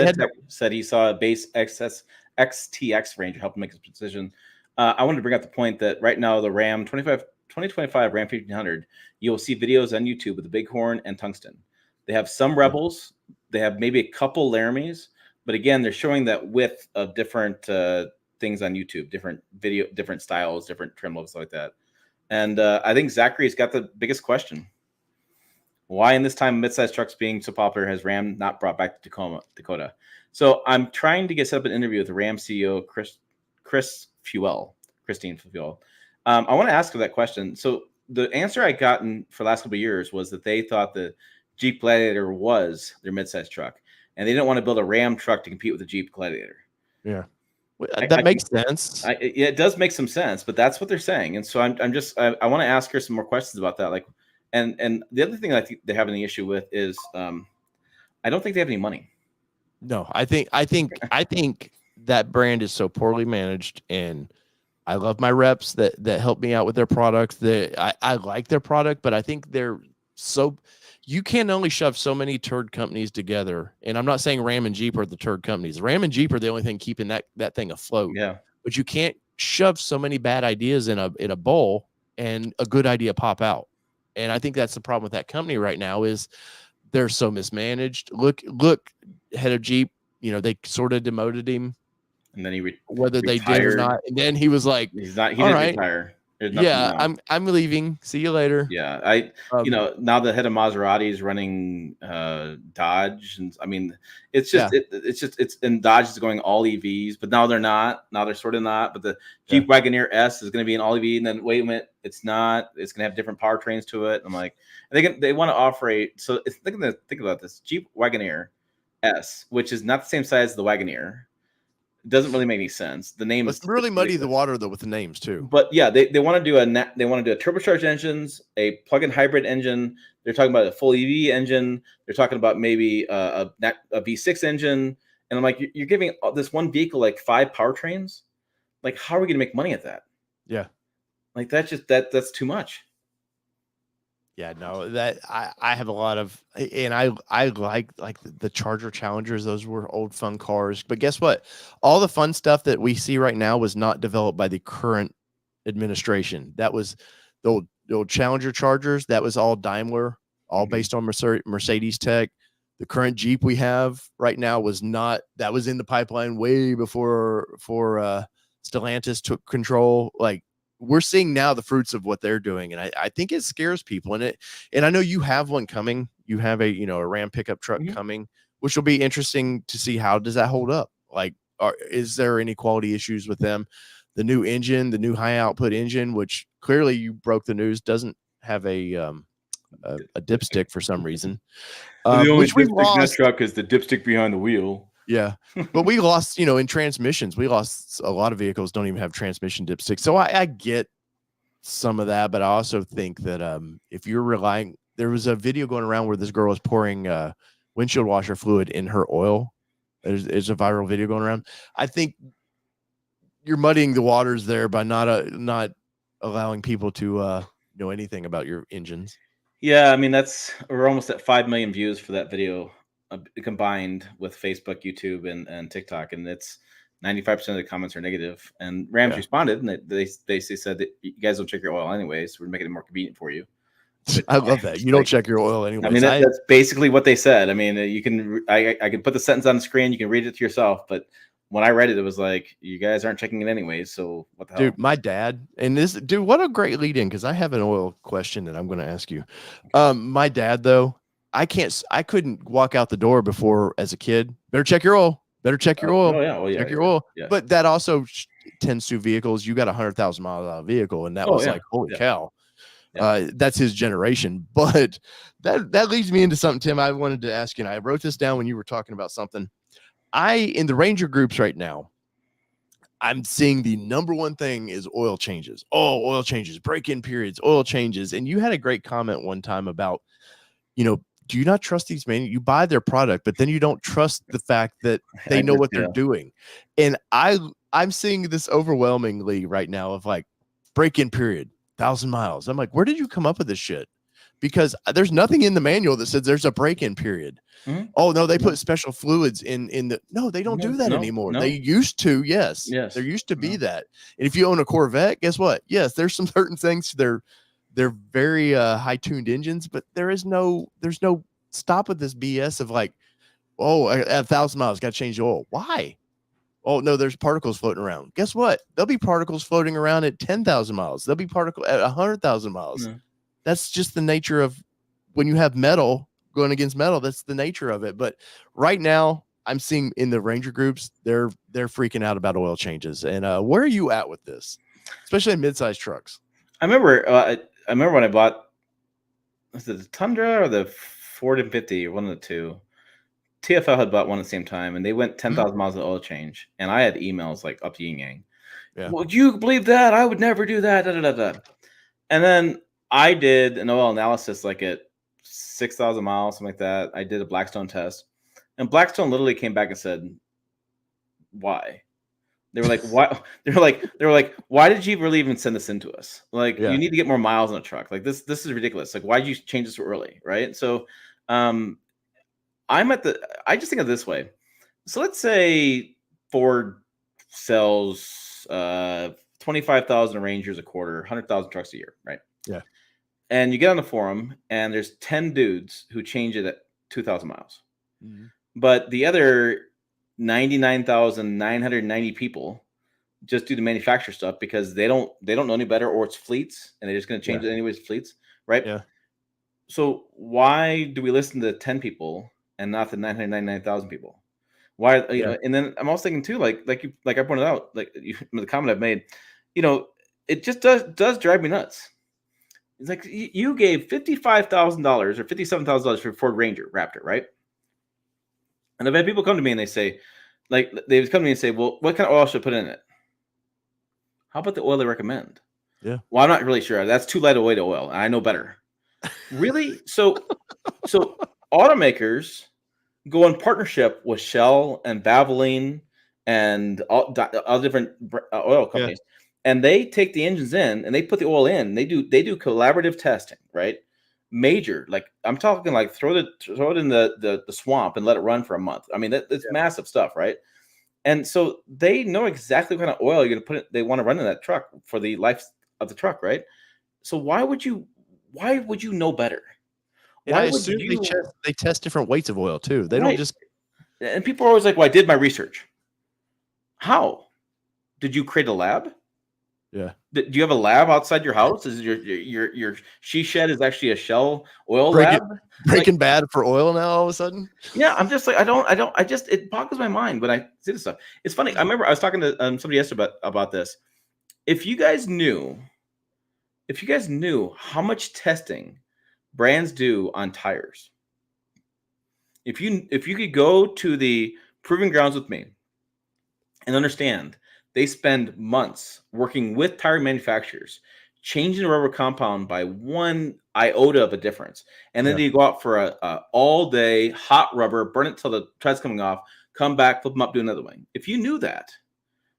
said he saw a base XTX Ranger help him make his decision. I wanted to bring up the point that right now the Ram 2025 Ram 1500, you'll see videos on YouTube with the Bighorn and Tungsten. They have some Rebels. They have maybe a couple Laramies. But again, they're showing that width of different things on YouTube, different video, different styles, different trim levels, like that. And I think Zachary's got the biggest question. Why in this time midsize trucks being so popular has Ram not brought back to Dakota? So I'm trying to set up an interview with the Ram CEO, Christine Fuel. I want to ask her that question. So the answer I gotten for the last couple of years was that they thought the Jeep Gladiator was their midsize truck, and they didn't want to build a Ram truck to compete with the Jeep Gladiator. Yeah, that makes sense. It does make some sense, but that's what they're saying. And so I want to ask her some more questions about that. Like, and the other thing I think they're having the issue with is I don't think they have any money. No, I think that brand is so poorly managed, and I love my reps that help me out with their products. I like their product, but I think they're so. You can only shove so many turd companies together. And I'm not saying Ram and Jeep are the turd companies. Ram and Jeep are the only thing keeping that thing afloat. Yeah. But you can't shove so many bad ideas in a bowl and a good idea pop out. And I think that's the problem with that company right now is they're so mismanaged. Look, head of Jeep, they sort of demoted him. And then he whether they did or not. And then he was like, he didn't retire. Yeah, I'm leaving. See you later. Yeah, now the head of Maserati is running Dodge, and I mean, it's and Dodge is going all EVs, but now they're not. Now they're sort of not. But the Jeep Wagoneer S is going to be an all EV, and then wait a minute, it's not. It's going to have different powertrains to it. I'm like, they want to offer so think about this Jeep Wagoneer S, which is not the same size as the Wagoneer. Doesn't really make any sense. The name is really muddy the water though with the names too. But yeah, they want to do a turbocharged engines, a plug-in hybrid engine. They're talking about a full EV engine. They're talking about maybe a V6 engine. And I'm like, you're giving this one vehicle like 5 powertrains. Like, how are we going to make money at that? Yeah, like that's too much. Yeah, no, that I have a lot of, and I like the Charger Challengers. Those were old fun cars. But guess what? All the fun stuff that we see right now was not developed by the current administration. That was the old old Challenger Chargers, that was all Daimler, all Mhm. based on Mercedes tech. The current Jeep we have right now was not, that was in the pipeline way before Stellantis took control. Like, we're seeing now the fruits of what they're doing. And I think it scares people. And I know you have one coming. You have a Ram pickup truck Mhm. coming, which will be interesting to see how does that hold up. Like, is there any quality issues with them? The new engine, the new high output engine, which clearly you broke the news, doesn't have a dipstick for some reason, The only which we dipstick in that lost. truck is the dipstick behind the wheel. Yeah. But we lost, in transmissions. We lost a lot of vehicles don't even have transmission dipsticks. So I get some of that, but I also think that if you're relying, there was a video going around where this girl was pouring windshield washer fluid in her oil. There's a viral video going around. I think you're muddying the waters there by not allowing people to know anything about your engines. Yeah, I mean we're almost at 5 million views for that video combined with Facebook, YouTube, and TikTok, and it's 95% of the comments are negative. And Rams responded, and they basically said that you guys don't check your oil anyways. We're making it more convenient for you. Which, I love that. You don't check your oil I anyways. mean, that's basically what they said. I mean, you can I can put the sentence on the screen. You can read it to yourself, but when I read it, it was like, you guys aren't checking it anyways. So what the hell? Dude, my dad, and this dude, what a great lead in, because I have an oil question that I'm going to ask you. My dad, though, I couldn't walk out the door before as a kid. Better check your oil. Better check your oil. Oh yeah, oh yeah, check your oil. Yeah. But that also tends to vehicles. You got 100,000 miles out of vehicle, and that was like, holy cow. That's his generation. But that leads me into something, Tim, I wanted to ask you. And I wrote this down when you were talking about something. In the Ranger groups right now, I'm seeing the number one thing is oil changes. Oh, oil changes, break-in periods, oil changes. And you had a great comment one time about, do you not trust these men? You buy their product, but then you don't trust the fact that they know what they're doing. And I'm seeing this overwhelmingly right now of like break-in period, 1,000 miles. I'm like, where did you come up with this shit? Because there's nothing in the manual that says there's a break-in period. Mm-hmm. Oh no, they put special fluids in the. No, they don't do that anymore. They used to. Yes, there used to be that. And if you own a Corvette, guess what? Yes, there's some certain things. They're very high tuned engines, but there's no stop with this BS of like, oh, at 1,000 miles, got to change the oil. Why? Oh no, there's particles floating around. Guess what? There'll be particles floating around at 10,000 miles. There'll be particle at 100,000 miles. Mm-hmm. That's just the nature of when you have metal going against metal. That's the nature of it. But right now, I'm seeing in the Ranger groups, they're freaking out about oil changes. And where are you at with this, especially in midsize trucks? I remember when I bought, was it the Tundra or the Ford M50 or one of the two? TFL had bought one at the same time, and they went 10,000 miles of oil change. And I had emails like up yin yang. Yeah. Would you believe that? I would never do that. Da, da, da, da. And then I did an oil analysis like at 6,000 miles, something like that. I did a Blackstone test, and Blackstone literally came back and said, "Why?" They were like, "Why?" They were like, "Why did you really even send this in to us? Like, you need to get more miles on a truck. Like this is ridiculous. Like, why did you change this so early?" Right? So, I just think of it this way. So let's say Ford sells 25,000 Rangers a quarter, 100,000 trucks a year, right? Yeah. And you get on the forum, and there's 10 dudes who change it at 2,000 miles. Mm-hmm. But the other 99,990 people just do the manufacturer stuff because they don't know any better, or it's fleets, and they're just going to change it anyways, fleets, right? Yeah. So why do we listen to 10 people and not the 999,000 people? Why? You know, and then I'm also thinking too, like I pointed out, the comment I've made, it just does drive me nuts. It's like you gave $55,000 or $57,000 for Ford Ranger Raptor, right? And I've had people come to me and they say, well, what kind of oil should I put in it? How about the oil they recommend? Yeah. Well, I'm not really sure. That's too light a weight of oil. I know better. Really? So automakers go in partnership with Shell and Valvoline and all different oil companies. Yeah. And they take the engines in and they put the oil in. They do collaborative testing, right? Major, like I'm talking like throw it in the swamp and let it run for a month. I mean, that's massive stuff, right? And so they know exactly what kind of oil you're gonna they want to run in that truck for the life of the truck, right? So why would you know better? And I Why would assume you they test different weights of oil too. They don't right? just And people are always like, "Well, I did my research." How? Did you create a lab? yeah. Do you have a lab outside your house? Is your she shed is actually a Shell oil Break lab? it Like, Breaking Bad for oil now all of a sudden? yeah, I'm just like, I just it boggles my mind when I see this stuff. It's funny. I remember I was talking to somebody yesterday about this. If you guys knew, how much testing brands do on tires, if you could go to the proving grounds with me and understand they spend months working with tire manufacturers, changing the rubber compound by one iota of a difference, and then Yeah. they go out for a all day hot rubber, burn it till the tread's coming off, come back, flip them up, do another one. If you knew that,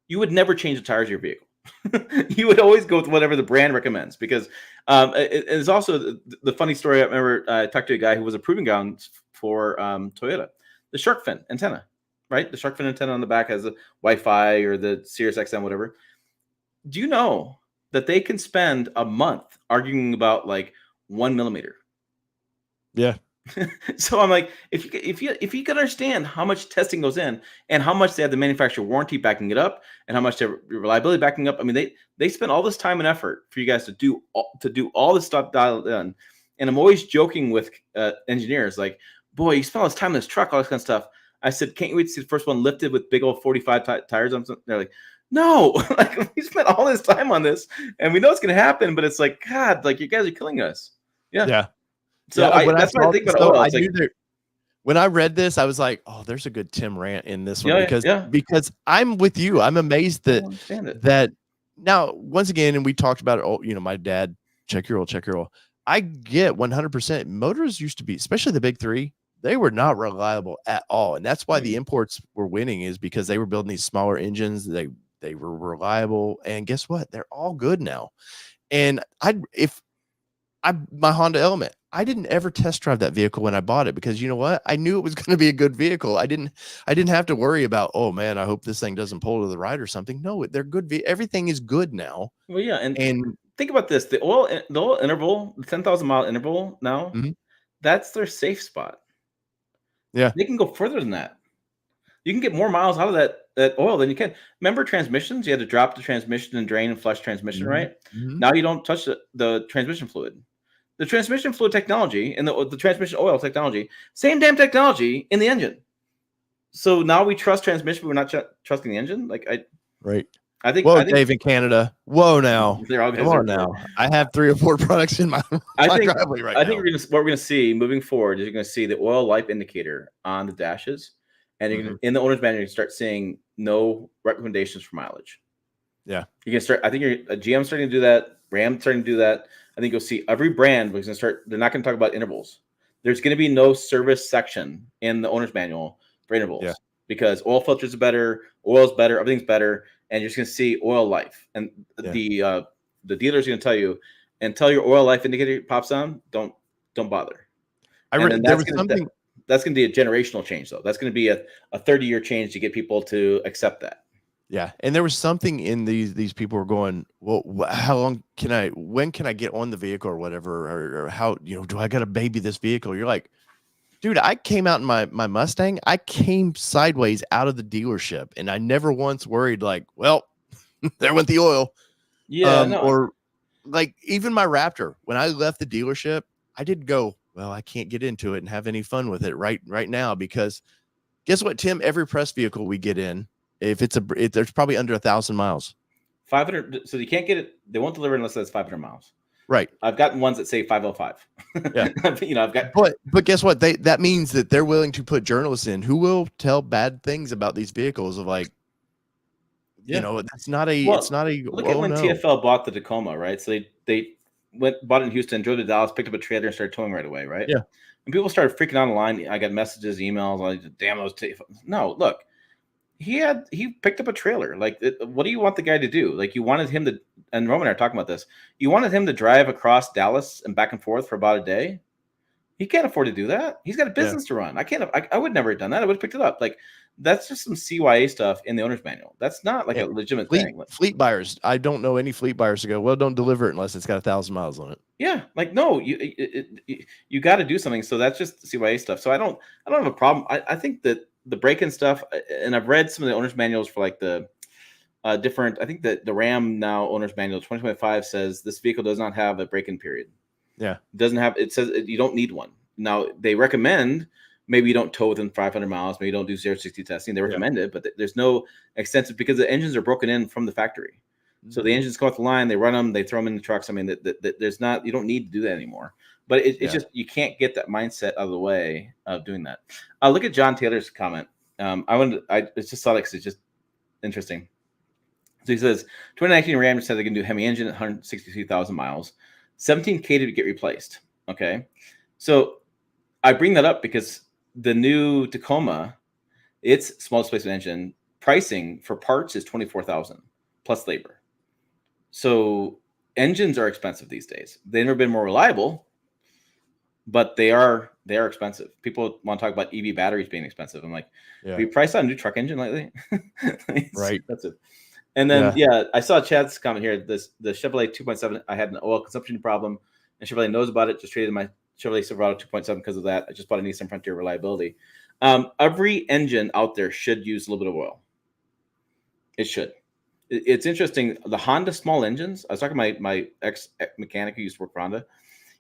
you would never change the tires of your vehicle. You would always go with whatever the brand recommends, because it's also the funny story. I remember I talked to a guy who was a proving ground for Toyota, the shark fin antenna, right? The shark fin antenna on the back has the Wi-Fi or the Sirius XM, whatever. Do you know that they can spend a month arguing about like 1 millimeter? Yeah. So I'm like, if you can understand how much testing goes in and how much they have the manufacturer warranty backing it up and how much their reliability backing up, I mean, they spend all this time and effort for you guys to do all this stuff dialed in. And I'm always joking with engineers, like, boy, you spent all this time in this truck, all this kind of stuff. I said, can't you wait to see the first one lifted with big old 45 tires on something? They're like, no, like, we spent all this time on this and we know it's going to happen, but it's like, God, like, you guys are killing us. Yeah. Yeah. So Yeah, when I that's what I saw think this about though, oil. I It's like, knew that when I read this, I was like, "Oh, there's a good Tim rant in this one," yeah, yeah. because I'm with you. I'm amazed I that don't understand it. that now once again, and we talked about it. Oh, my dad, check your oil, check your oil. I get 100%. Motors used to be, especially the big three, they were not reliable at all, and that's why the imports were winning, is because they were building these smaller engines. They were reliable, and guess what? They're all good now. And my Honda Element, I didn't ever test drive that vehicle when I bought it, because you know what? I knew it was going to be a good vehicle. I didn't have to worry about, oh man, I hope this thing doesn't pull to the right or something. No, they're good. Everything is good now. Well, yeah, and And think about this: the oil interval, the 10,000 mile interval now, mhm, that's their safe spot. yeah, They can go further than that. You can get more miles out of that oil than you can. Remember transmissions? You had to drop the transmission and drain and flush transmission, mhm, right? mhm, Now you don't touch the transmission fluid. The transmission fluid technology and the transmission oil technology, same damn technology in the engine. So now we trust transmission, but we're not trusting the engine. Like right. I Whoa, think Dave in Canada. Whoa, now, they're all come guys are. on now. I have 3 or 4 products in my I my think driveway right I think now. what we're gonna see moving forward is you're gonna see the oil life indicator on the dashes, and you're gonna Mhm, in the owner's manual you start seeing no recommendations for mileage. yeah, You can start. I think GM starting to do that. Ram starting to do that. I think you'll see every brand was gonna start. They're not gonna talk about intervals. There's gonna be no service section in the owner's manual for yeah, intervals, because oil filters are better, oil's better, everything's better, and you're just gonna see oil life. And yeah. the dealer's gonna tell you, until your oil life indicator pops on, don't bother. And then There was something. that's gonna be a generational change, though. That's gonna be a 30-year change to get people to accept that. Yeah, and there was something in these people were going, well, how long when can I get on the vehicle or whatever, or how, do I got to baby this vehicle? You're like, dude, I came out in my Mustang. I came sideways out of the dealership, and I never once worried like, well, there went the oil. Yeah, no, Or like even my Raptor, when I left the dealership, I did go, well, I can't get into it and have any fun with it right now, because guess what, Tim? Every press vehicle we get in, if there's probably under 1,000 miles. 500. So you can't get it. They won't deliver unless it's 500 miles. Right. I've gotten ones that say 505. Yeah. I've got. But guess what? That means that they're willing to put journalists in who will tell bad things about these vehicles, of like, Yeah. it's not a, Well, look at oh when no. TFL bought the Tacoma, right? So they bought it in Houston, drove to Dallas, picked up a trailer, and started towing right away, right? Yeah. And people started freaking out online. I got messages, emails, like, damn those TFL. No, look, he picked up a trailer. Like, what do you want the guy to do? Like, you wanted him to, and Roman and I are talking about this. You wanted him to drive across Dallas and back and forth for about a day. He can't afford to do that. He's got a Yeah. business to run. I would never have done that. I would have picked it up. Like, That's just some CYA stuff in the owner's manual. That's not like a legitimate thing. Fleet buyers. I don't know any fleet buyers to go, well, don't deliver it unless it's got 1,000 miles on it. Yeah, like no, you got to do something. So that's just CYA stuff. So I don't have a problem. I think that the break-in stuff, and I've read some of the owner's manuals for like the different. I think that the Ram now owner's manual 2025 says this vehicle does not have a break-in period. Yeah, it doesn't have. It says you don't need one. Now they recommend maybe you don't tow within 500 miles. Maybe you don't do 0-60 testing. They recommend it, but there's no extensive because the engines are broken in from the factory. So the engines come off the line, they run them, they throw them in the trucks. I mean, there's not, you don't need to do that anymore. But it's just, you can't get that mindset out of the way of doing that. Look at John Taylor's comment. I just saw it because it's just interesting. So he says, 2019 Ram said they can do Hemi engine at 162,000 miles, 17K to get replaced. Okay. So I bring that up because the new Tacoma, its small displacement engine pricing for parts is 24,000 plus labor. So engines are expensive these days. They've never been more reliable, but they are expensive. People want to talk about EV batteries being expensive. I'm like, have you priced out a new truck engine lately? Right. That's it. And then I saw Chad's comment here. The Chevrolet 2.7, I had an oil consumption problem, and Chevrolet knows about it. Just traded my Chevrolet Silverado 2.7 because of that. I just bought a Nissan Frontier reliability. Every engine out there should use a little bit of oil. It should. It's interesting. The Honda small engines, I was talking to my ex-mechanic who used to work for Honda.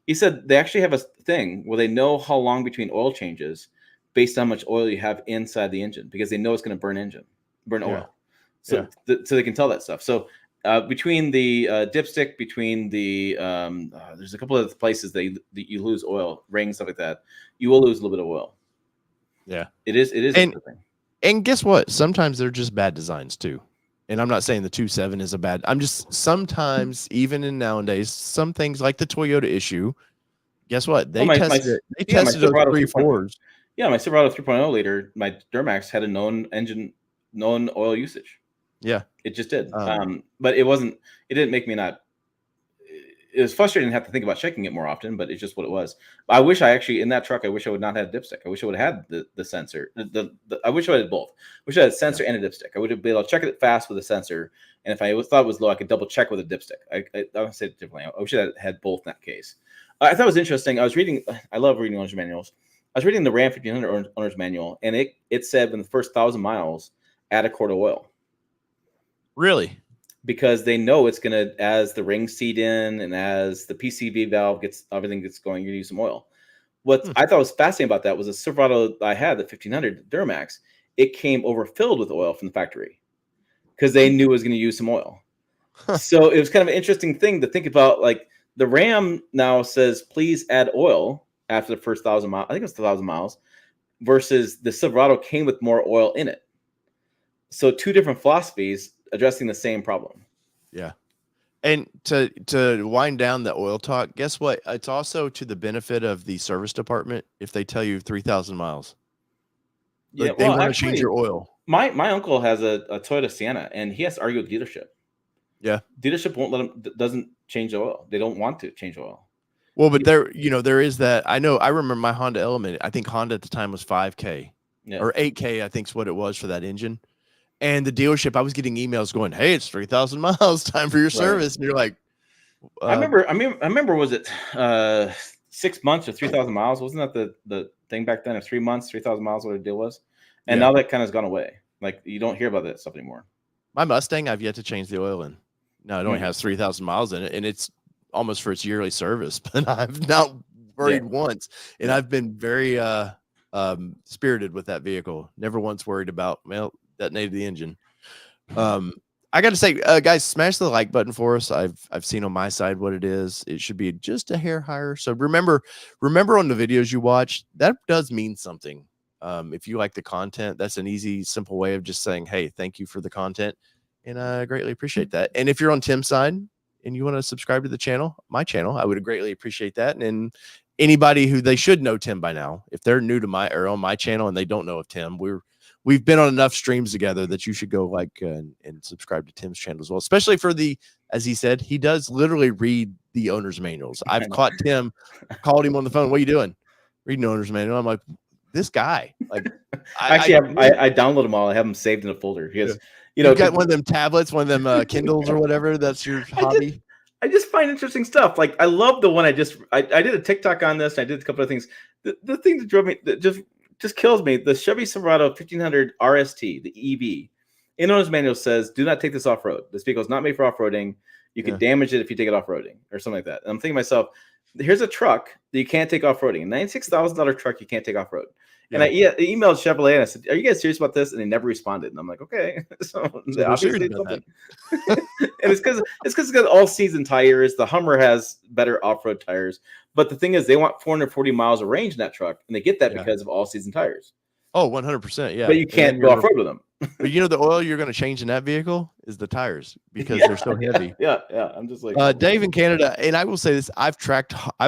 He said they actually have a thing where they know how long between oil changes based on how much oil you have inside the engine because they know it's going to burn oil. So they can tell that stuff. So between the dipstick, between the there's a couple of places that you lose oil, rings, stuff like that. You will lose a little bit of oil. Yeah, it is interesting. And guess what? Sometimes they're just bad designs too. And I'm not saying the 2.7 is a bad. I'm just sometimes even in nowadays some things like the Toyota issue. Guess what? They tested it. They tested those 3.4s. Yeah, my Silverado 3.0 liter, my Duramax had a known oil usage. Yeah, it just did. But it wasn't. It didn't make me not. It was frustrating to have to think about checking it more often, but it's just what it was. I wish I actually in that truck. I wish I would not have dipstick. I wish I would have had the sensor. I wish I had both. I wish I had a sensor and a dipstick. I would have been able to check it fast with a sensor, and if I thought it was low, I could double check with a dipstick. I would say it differently. I wish I had both in that case. I thought it was interesting. I was reading. I love reading owner's manuals. I was reading the Ram 1500 owner's manual, and it said in the first 1,000 miles, add a quart of oil. Really? Because they know it's gonna, as the rings seat in and as the PCV valve everything gets going, you're gonna use some oil. What I thought was fascinating about that was the Silverado I had, the 1500 Duramax, it came overfilled with oil from the factory because they knew it was gonna use some oil. So it was kind of an interesting thing to think about. Like the Ram now says, please add oil after the first 1,000 miles. I think it was 1,000 miles, versus the Silverado came with more oil in it. So two different philosophies addressing the same problem. Yeah. And to wind down the oil talk, guess what? It's also to the benefit of the service department if they tell you 3,000 miles. Yeah, they want to change your oil. My uncle has a Toyota Sienna, and he has to argue with dealership. Yeah. Dealership won't let him, doesn't change the oil. They don't want to change oil. Well, but there is that. I remember my Honda Element. I think Honda at the time was 5K or 8K, I think is what it was for that engine. And the dealership, I was getting emails going, "Hey, it's 3,000 miles. Time for your service." And you're like, I remember. Was it 6 months or 3,000 miles? Wasn't that the thing back then? Or 3 months, 3,000 miles, what the deal was? And now that kind of has gone away. Like you don't hear about that stuff anymore. My Mustang, I've yet to change the oil in. No, it only has 3,000 miles in it, and it's almost for its yearly service. But I've not worried once, and I've been very spirited with that vehicle. Never once worried about detonated the engine. I got to say, guys, smash the like button for us. I've seen on my side what it is. It should be just a hair higher. So remember on the videos you watch, that does mean something. If you like the content, that's an easy, simple way of just saying, hey, thank you for the content. And I greatly appreciate that. And if you're on Tim's side and you want to subscribe to the channel, my channel, I would greatly appreciate that. And anybody who they should know Tim by now, if they're new to on my channel and they don't know of Tim, we've been on enough streams together that you should go like and subscribe to Tim's channel as well, especially for as he said, he does literally read the owner's manuals. I've caught Tim, called him on the phone. What are you doing? Reading the owner's manual. I'm like, this guy. Like, Actually, I download them all. I have them saved in a folder because you got one of them tablets, one of them Kindles or whatever. That's your hobby. I just find interesting stuff. Like, I love the one I did a TikTok on this. And I did a couple of things. The thing that drove me, that just kills me, the Chevy Silverado 1500 RST, the EV. In owner's manual says, do not take this off-road. This vehicle is not made for off-roading. You could damage it if you take it off-roading or something like that. And I'm thinking to myself, here's a truck that you can't take off-roading. A $96,000 truck you can't take off-road. And I emailed Chevrolet and I said, are you guys serious about this? And they never responded. And I'm like, okay. So obviously it's something. And it's because it's got all-season tires. The Hummer has better off-road tires. But the thing is, they want 440 miles of range in that truck. And they get that because of all-season tires. Oh, 100%. Yeah. But you can't go off-road with them. But you know, the oil you're going to change in that vehicle is the tires because they're so heavy. Yeah. I'm just like Dave in Canada, and I will say this: I've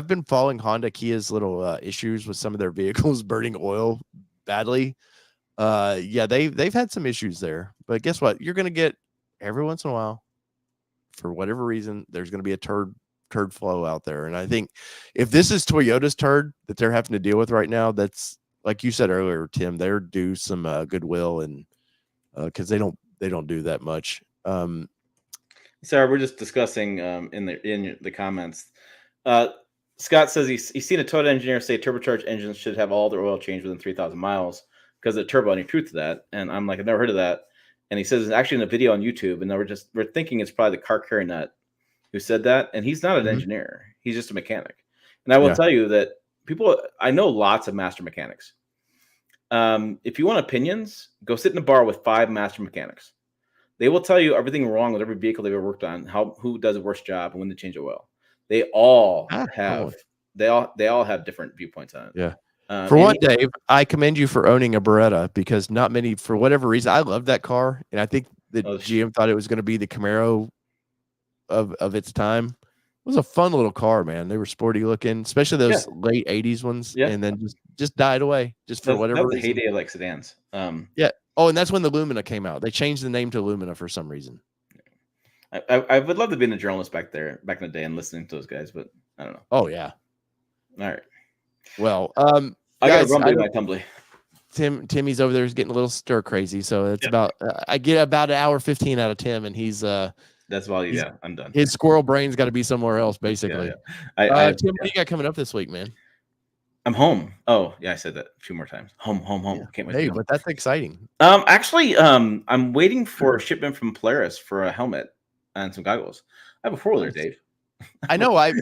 been following Honda Kia's little issues with some of their vehicles burning oil badly. They've had some issues there, but guess what? You're going to get every once in a while, for whatever reason, there's going to be a turd flow out there, and I think if this is Toyota's turd that they're having to deal with right now, that's like you said earlier, Tim. They're due some goodwill and. Because they don't do that much. Sarah, we're just discussing in the comments. Scott says he's seen a Toyota engineer say turbocharged engines should have all their oil changed within 3,000 miles because of turbo. Any truth to that? And I'm like, I've never heard of that. And he says it's actually in a video on YouTube, and we're thinking it's probably the car carry nut who said that. And he's not an engineer; he's just a mechanic. And I will tell you that I know lots of master mechanics. If you want opinions, go sit in a bar with 5 master mechanics. They will tell you everything wrong with every vehicle they've ever worked on, who does a worse job, and when to change an oil. They all have different viewpoints on it. Yeah. For one, Dave, I commend you for owning a Beretta because not many, for whatever reason, I love that car, and I think that GM thought it was going to be the Camaro of its time. It was a fun little car, man. They were sporty looking, especially those late 80s ones, and then just died away just for whatever reason. The heyday of like sedans. Yeah. Oh, and that's when the Lumina came out. They changed the name to Lumina for some reason. I would love to be a journalist back in the day and listening to those guys, but I don't know. Oh yeah. All right. Well, I got to run my tumbly. Timmy's over there is getting a little stir crazy, so it's about I get about an hour 15 out of Tim, and he's that's why I'm done. His squirrel brain's got to be somewhere else, basically. Yeah. Tim, what do you got coming up this week, man? I'm home. Oh, yeah, I said that a few more times. Home. Yeah. Can't wait. Hey, but that's exciting. Actually, I'm waiting for a shipment from Polaris for a helmet and some goggles. I have a 4-wheeler, Dave. I know. I'm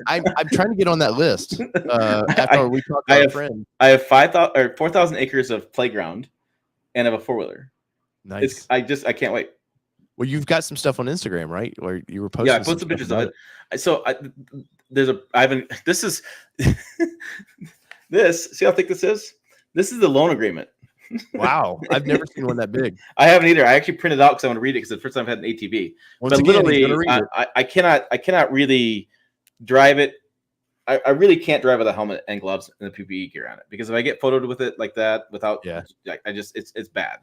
trying to get on that list. After we talked to our friend, I have 4,000 acres of playground, and I have a 4-wheeler. Nice. I can't wait. Well, you've got some stuff on Instagram, right? Where you were posting. Yeah, I posted some pictures of it. So this is this. See how thick this is? This is the loan agreement. Wow, I've never seen one that big. I haven't either. I actually printed it out because I want to read it because it's the first time I've had an ATV. But literally, I cannot really drive it. I really can't drive with a helmet and gloves and the PPE gear on it because if I get photoed with it like that without, it's bad.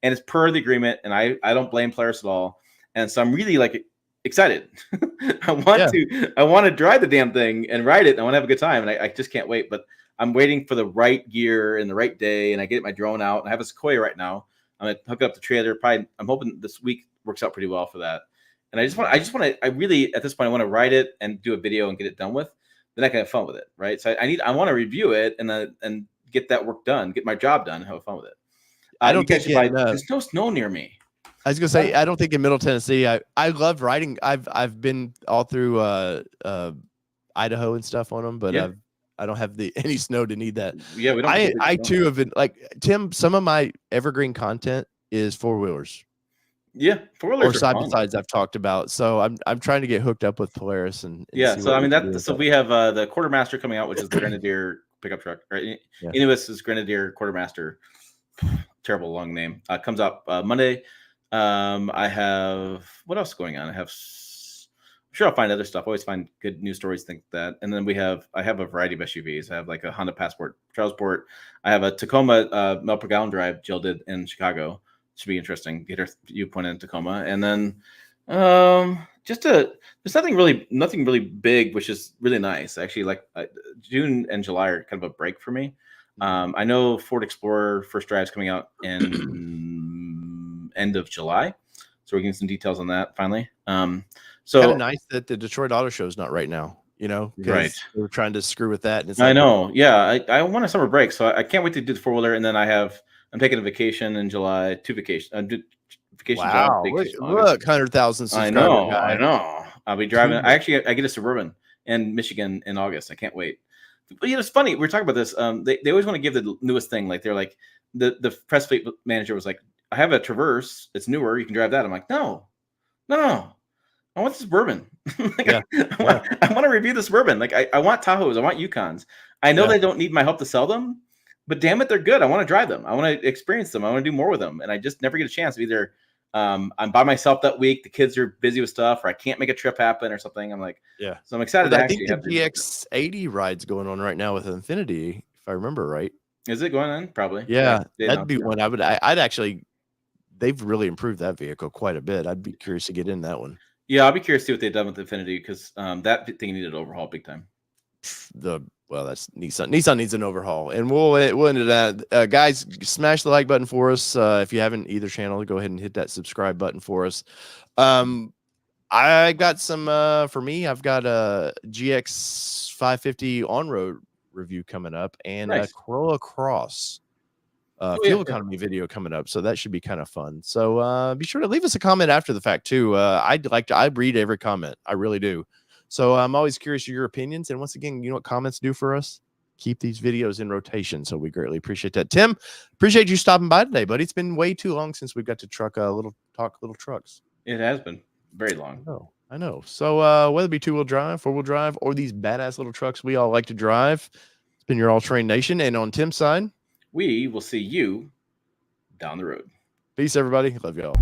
And it's per the agreement, and I don't blame Polaris at all. And so I'm really like excited. I want to drive the damn thing and ride it. And I want to have a good time, and I just can't wait. But I'm waiting for the right gear and the right day, and I get my drone out. And I have a Sequoia right now. I'm gonna hook up the trailer. Probably, I'm hoping this week works out pretty well for that. And I really at this point I want to ride it and do a video and get it done with. Then I can have fun with it, right? So I want to review it and get that work done, get my job done, and have fun with it. I don't think there's no snow near me. I was gonna say I don't think in Middle Tennessee. I love riding. I've been all through Idaho and stuff on them, but I don't have any snow to need that. Yeah, we don't. I too have been like Tim. Some of my evergreen content is 4-wheelers. Yeah, 4-wheelers or side by sides I've talked about. So I'm trying to get hooked up with Polaris and so I mean so we have the Quartermaster coming out, which is the Grenadier pickup truck. Right, Inuus is Grenadier Quartermaster. Terrible long name. Comes out Monday. I have what else going on? I'm sure I'll find other stuff. I always find good news stories, think that. And then I have a variety of SUVs. I have like a Honda Passport, Charlesport. I have a Tacoma mile per gallon drive Jill did in Chicago. Should be interesting. Get her viewpoint in Tacoma. And then there's nothing really big, which is really nice. Actually, like June and July are kind of a break for me. I know Ford Explorer first drive is coming out in end of July, so we're getting some details on that finally. So kind of nice that the Detroit Auto Show is not right now, you know, right. because they were trying to screw with that. And it's I like, know. Yeah, I want a summer break, so I can't wait to do the 4-wheeler, and then I'm taking a vacation in July, 2 vacation, vacation July, wow, vacation look, August. 100,000 subscriber guy. I know. I'll be driving. I get a Suburban in Michigan in August. I can't wait. But it's funny. We are talking about this. They always want to give the newest thing. Like they're like the press fleet manager was like, I have a Traverse. It's newer. You can drive that. I'm like, no. I want the Suburban. Like, Yeah. I want to review the Suburban. Like I want Tahoes. I want Yukons. I know they don't need my help to sell them, but damn it, they're good. I want to drive them. I want to experience them. I want to do more with them. And I just never get a chance. Either I'm by myself that week, the kids are busy with stuff, or I can't make a trip happen or something. I'm like, yeah. So I'm excited. I think the GX80 ride's going on right now with Infinity, if I remember right. Is it going on? Probably. Yeah, that'd be one I'd actually. They've really improved that vehicle quite a bit. I'd be curious to get in that one. Yeah, I'll be curious to see what they've done with Infinity because that thing needed an overhaul big time. That's Nissan. Nissan needs an overhaul, and we'll end it at guys. Smash the like button for us if you haven't either channel. Go ahead and hit that subscribe button for us. I got some for me. I've got a GX 550 on-road review coming up, and a Corolla Cross fuel economy video coming up, so that should be kind of fun. So be sure to leave us a comment after the fact too. I read every comment, I really do. So I'm always curious of your opinions. And once again, you know what comments do for us? Keep these videos in rotation. So we greatly appreciate that. Tim, appreciate you stopping by today, buddy. It's been way too long since we got to talk little trucks. It has been very long. I know. So whether it be 2-wheel drive, 4-wheel drive, or these badass little trucks we all like to drive, it's been your All Terrain Nation. And on Tim's side, we will see you down the road. Peace, everybody. Love y'all.